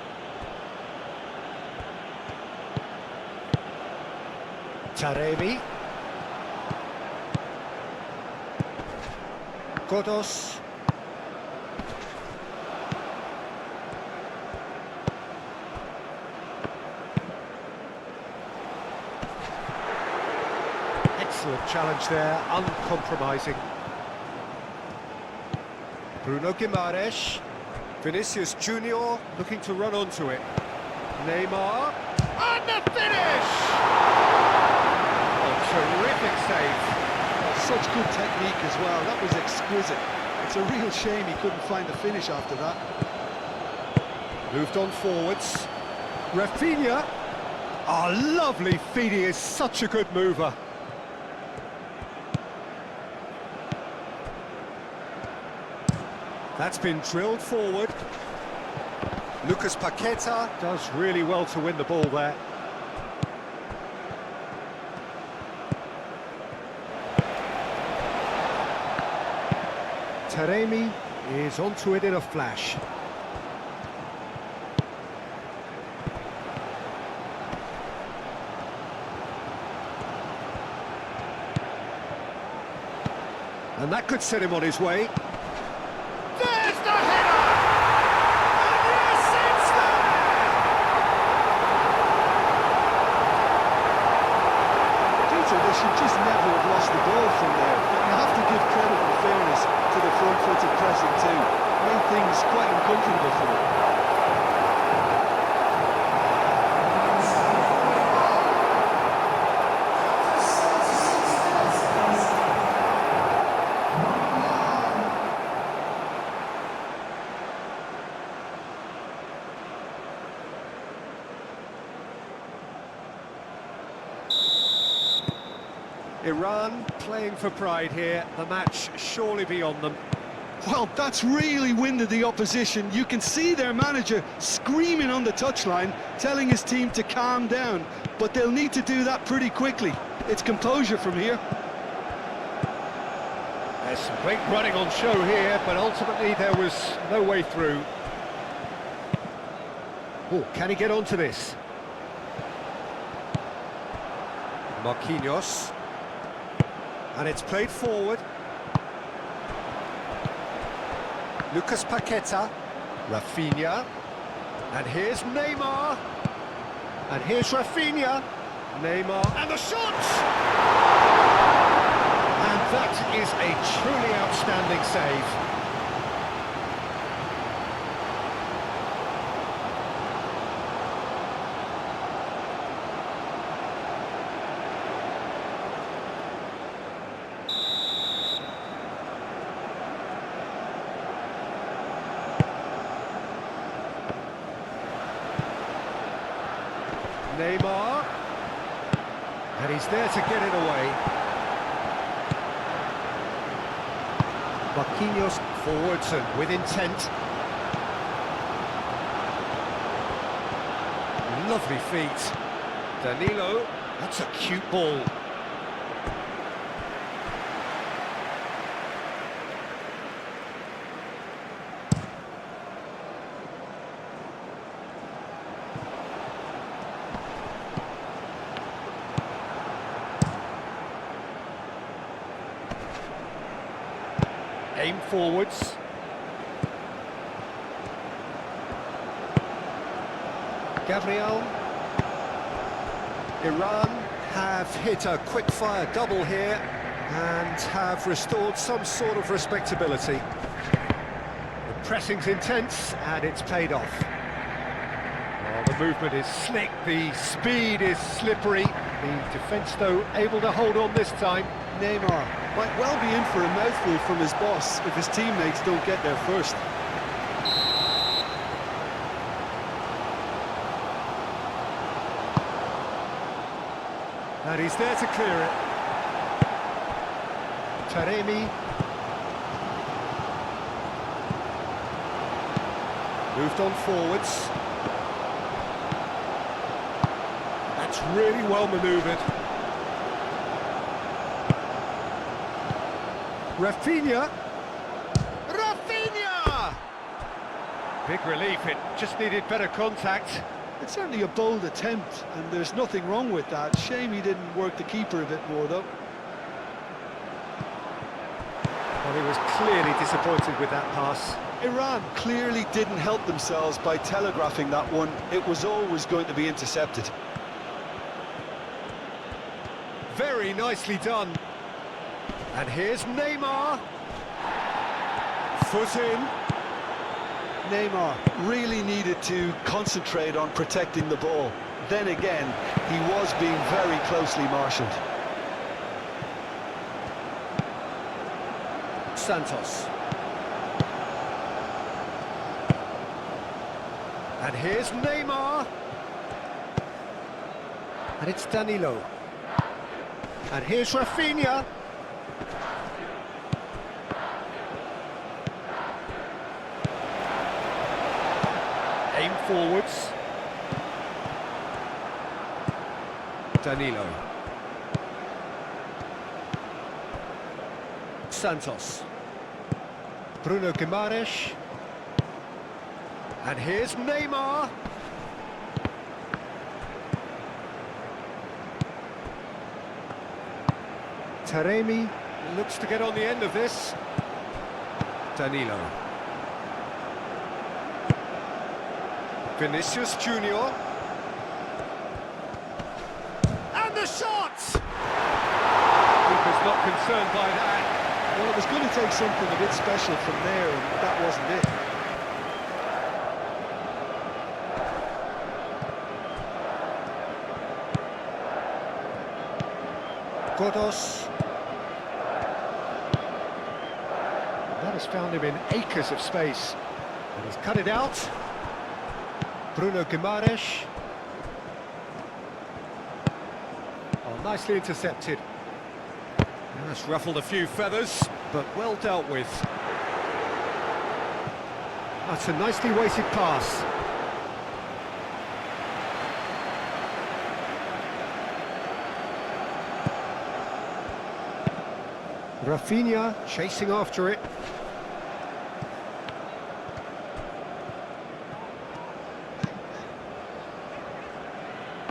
Taremi. Godos. Excellent challenge there, uncompromising. Bruno Guimaraes. Vinicius Junior looking to run onto it. Neymar. And the finish! Oh, terrific save. Oh, such good technique as well. That was exquisite. It's a real shame he couldn't find the finish after that. Moved on forwards. Rafinha. Oh, lovely feed. He is such a good mover. That's been drilled forward. Lucas Paqueta does really well to win the ball there. Taremi is onto it in a flash. And that could set him on his way. There's the header! And yes, it's there! Peter, they should just never have lost the ball from there. But you have to give credit and fairness to the front-footed pressing too. Made things quite uncomfortable for them. Iran playing for pride here, the match surely beyond them. Well, that's really winded the opposition. You can see their manager screaming on the touchline, telling his team to calm down. But they'll need to do that pretty quickly. It's composure from here. There's some great running on show here, but ultimately there was no way through. Oh, can he get onto this? Marquinhos. And it's played forward. Lucas Paqueta. Rafinha. And here's Neymar. And here's Rafinha. Neymar. And the shot! And that is a truly outstanding save. Neymar, and he's there to get it away. Marquinhos forwards and with intent. Lovely feet. Danilo, that's a cute ball. Aim forwards. Gabriel. Iran have hit a quick-fire double here and have restored some sort of respectability. The pressing's intense and it's paid off. Oh, the movement is slick, the speed is slippery. The defence, though, able to hold on this time. Neymar might well be in for a mouthful from his boss if his teammates don't get there first. And he's there to clear it. Taremi. Moved on forwards. That's really well manoeuvred. Rafinha! Rafinha! Big relief, it just needed better contact. It's certainly a bold attempt, and there's nothing wrong with that. Shame he didn't work the keeper a bit more, though. Well, he was clearly disappointed with that pass. Iran clearly didn't help themselves by telegraphing that one. It was always going to be intercepted. Very nicely done. And here's Neymar. Foot in. Neymar really needed to concentrate on protecting the ball. Then again, he was being very closely marshalled. Santos. And here's Neymar. And it's Danilo. And here's Rafinha. Aim forwards. Danilo. Santos. Bruno Guimaraes. And here's Neymar. Taremi looks to get on the end of this. Danilo. Vinicius Junior. And the shot! Keeper's not concerned by that. Well, it was going to take something a bit special from there, and that wasn't it. Godos. That has found him in acres of space. And he's cut it out. Bruno Guimaraes. Oh, nicely intercepted. That's ruffled a few feathers, but well dealt with. That's a nicely weighted pass. Rafinha chasing after it.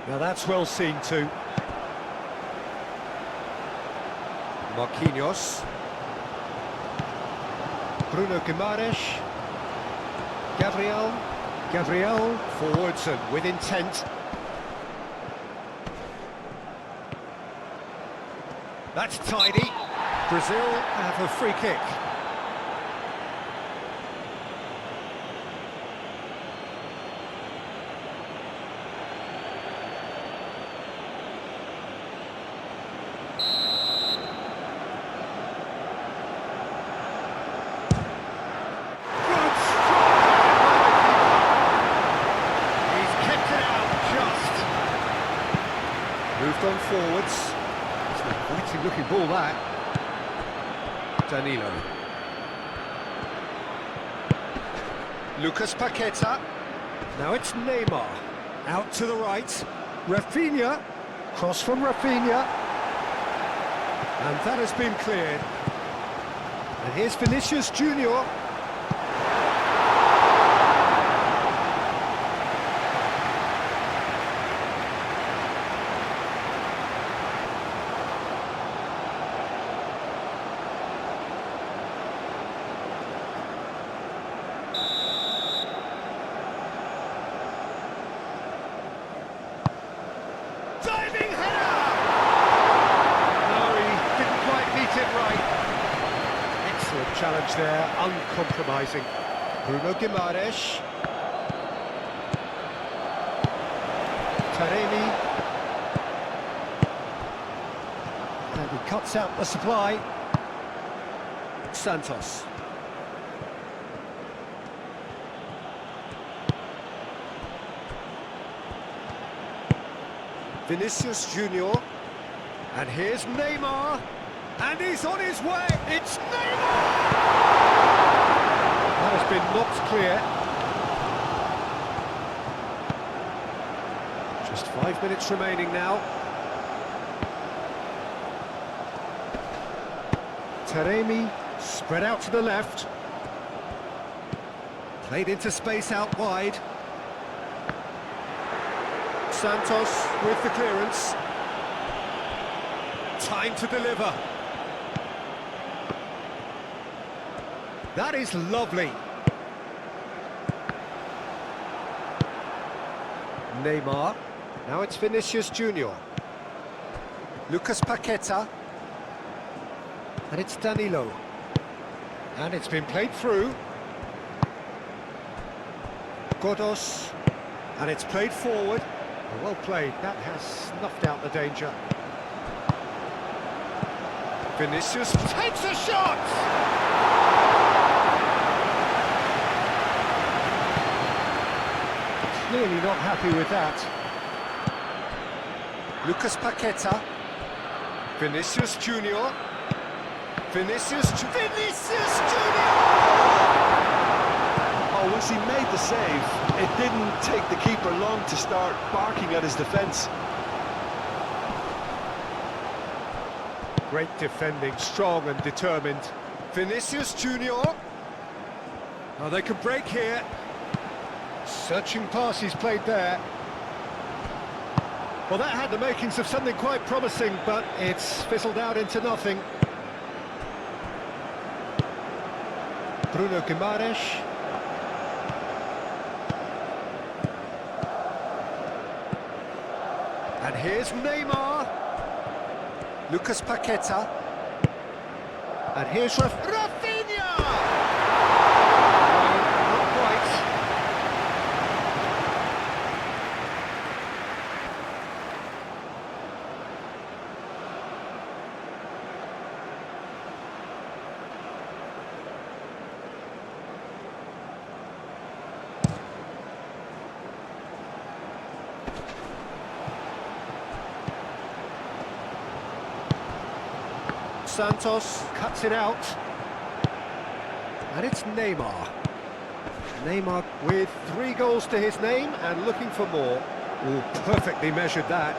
Now that's well seen too. Marquinhos. Bruno Guimaraes. Gabriel forwards and with intent. That's tidy. Brazil have a free kick. Moved on forwards. It's an inviting looking ball, that. Danilo. Lucas Paqueta. Now it's Neymar. Out to the right. Rafinha. Cross from Rafinha. And that has been cleared. And here's Vinicius Junior. Diving header! No, he didn't quite meet it right. Excellent challenge there, uncompromising. Bruno Guimaraes. Taremi. And he cuts out the supply. Santos. Vinicius Junior, and here's Neymar, and he's on his way, it's Neymar! That has been knocked clear. Just 5 minutes remaining now. Taremi, spread out to the left. Played into space out wide. Santos with the clearance. Time to deliver. That is lovely. Neymar. Now it's Vinicius Junior. Lucas Paqueta. And it's Danilo. And it's been played through. Godos. And it's played forward. Well played, that has snuffed out the danger. Vinicius takes a shot! Clearly not happy with that. Lucas Paqueta. Vinicius Junior. Vinicius Junior! Oh, once he made the save, it didn't take the keeper long to start barking at his defence. Great defending, strong and determined. Vinicius Junior. Oh, they could break here. Searching pass he's played there. Well, that had the makings of something quite promising, but it's fizzled out into nothing. Bruno Guimaraes. And here's Neymar. Lucas Paqueta. And here's Rafinha! Not quite. Santos cuts it out, and it's Neymar. Neymar with 3 goals to his name and looking for more. Oh, perfectly measured that.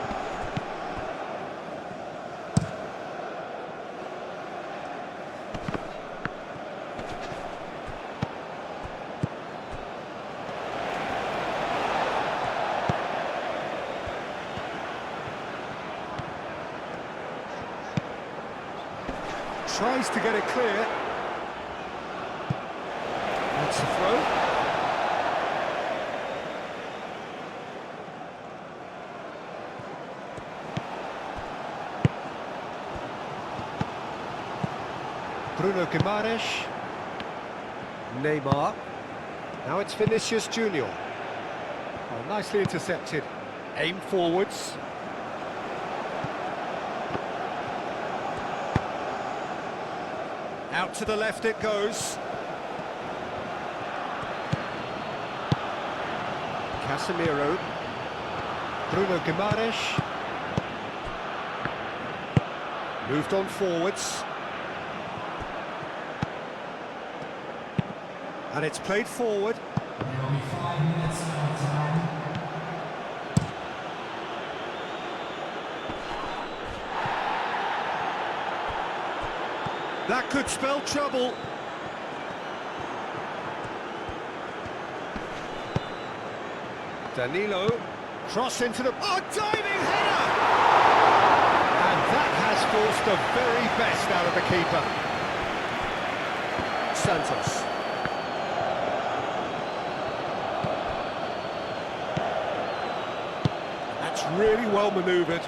Tries to get it clear. That's a throw. Bruno Guimaraes. Neymar. Now it's Vinicius Junior. Oh, nicely intercepted. Aim forwards. Out to the left it goes. Casemiro. Bruno Guimaraes. Moved on forwards. And it's played forward. There will be 5 minutes of time. That could spell trouble. Danilo, cross into the... Oh, diving header! And that has forced the very best out of the keeper. Santos. That's really well manoeuvred.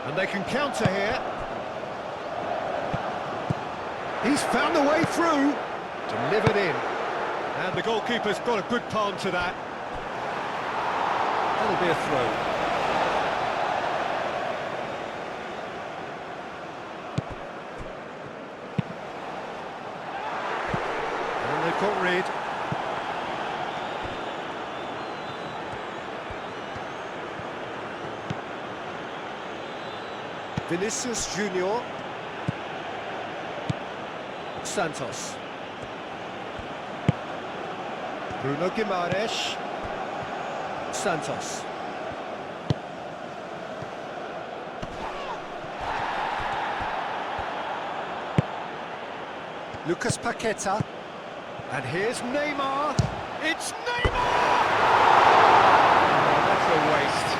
And they can counter here. He's found a way through. Delivered in. And the goalkeeper's got a good palm to that. That'll be a throw. And they've got rid. Vinicius Junior. Santos. Bruno Guimaraes. Santos. Lucas Paqueta. And here's Neymar. It's Neymar! Oh, that's a waste.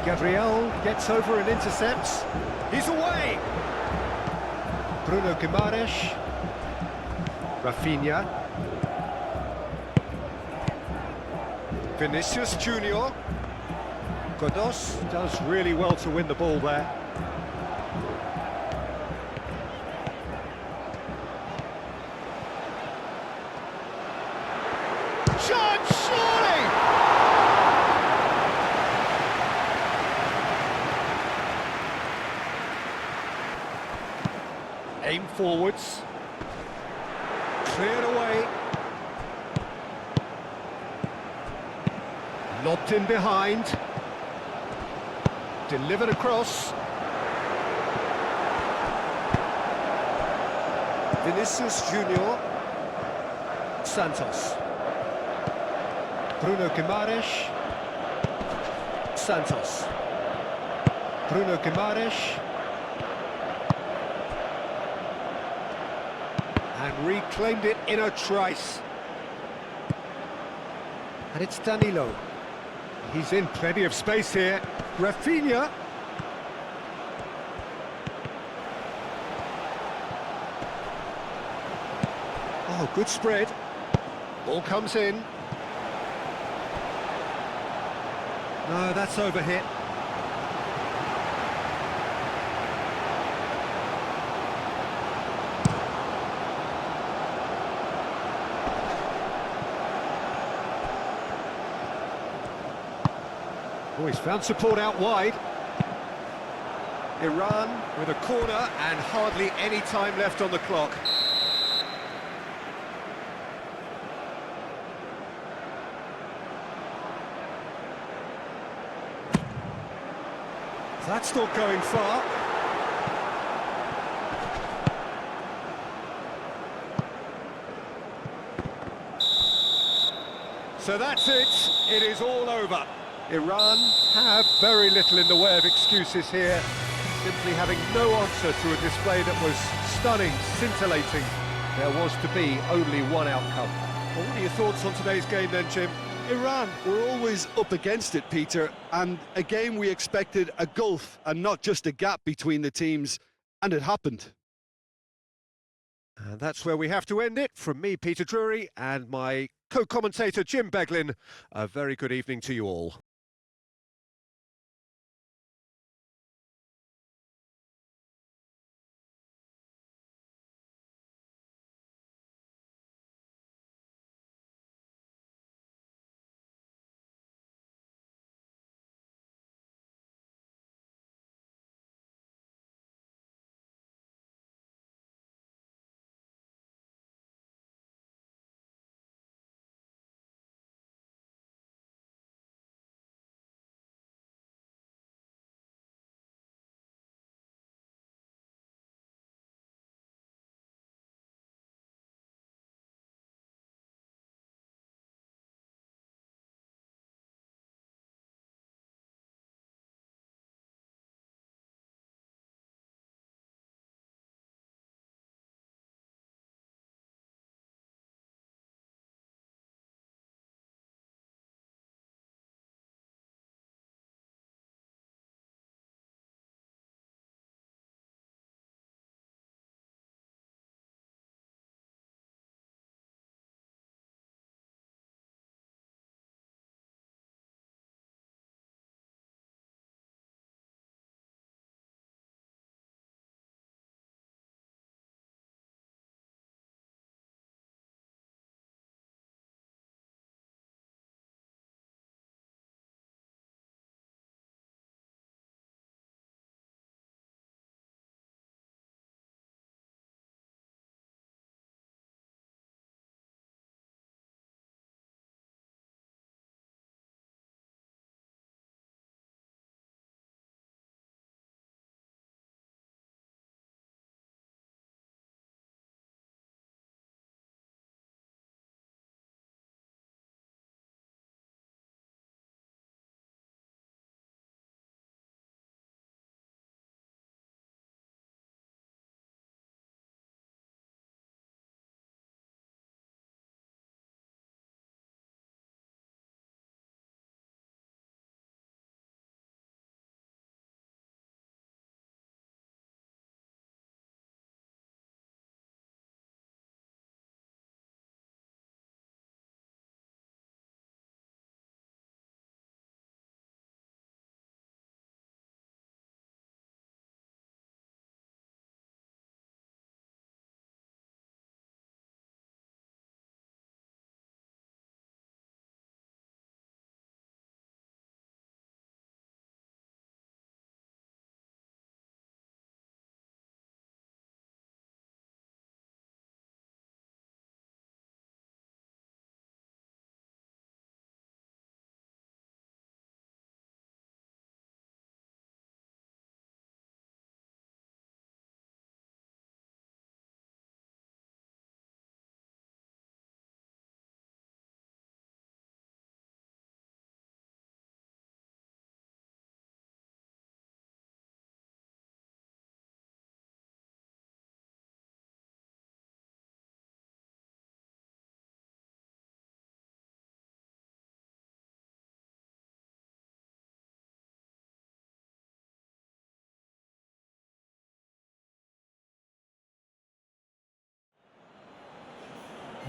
Gabriel gets over and intercepts. He's away! Bruno Guimaraes. Rafinha. Vinicius Junior. Godos does really well to win the ball there. Shot, surely! Aim forwards. Cleared away. Lobbed in behind. Delivered across. Vinicius Junior. Santos. Bruno Guimaraes. Santos. Bruno Guimaraes. And reclaimed it in a trice. And it's Danilo. He's in plenty of space here. Rafinha. Oh, good spread. Ball comes in. No, that's overhit. Oh, he's found support out wide. Iran with a corner and hardly any time left on the clock. That's not going far. So that's it. It is all over. Iran have very little in the way of excuses here, simply having no answer to a display that was stunning, scintillating. There was to be only one outcome. Well, what are your thoughts on today's game then, Jim? Iran were always up against it, Peter, and a game we expected a gulf and not just a gap between the teams, and it happened. And that's where we have to end it. From me, Peter Drury, and my co-commentator, Jim Beglin, a very good evening to you all.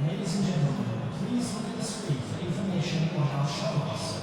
Ladies and gentlemen, please look at the screen for information on our shuttles.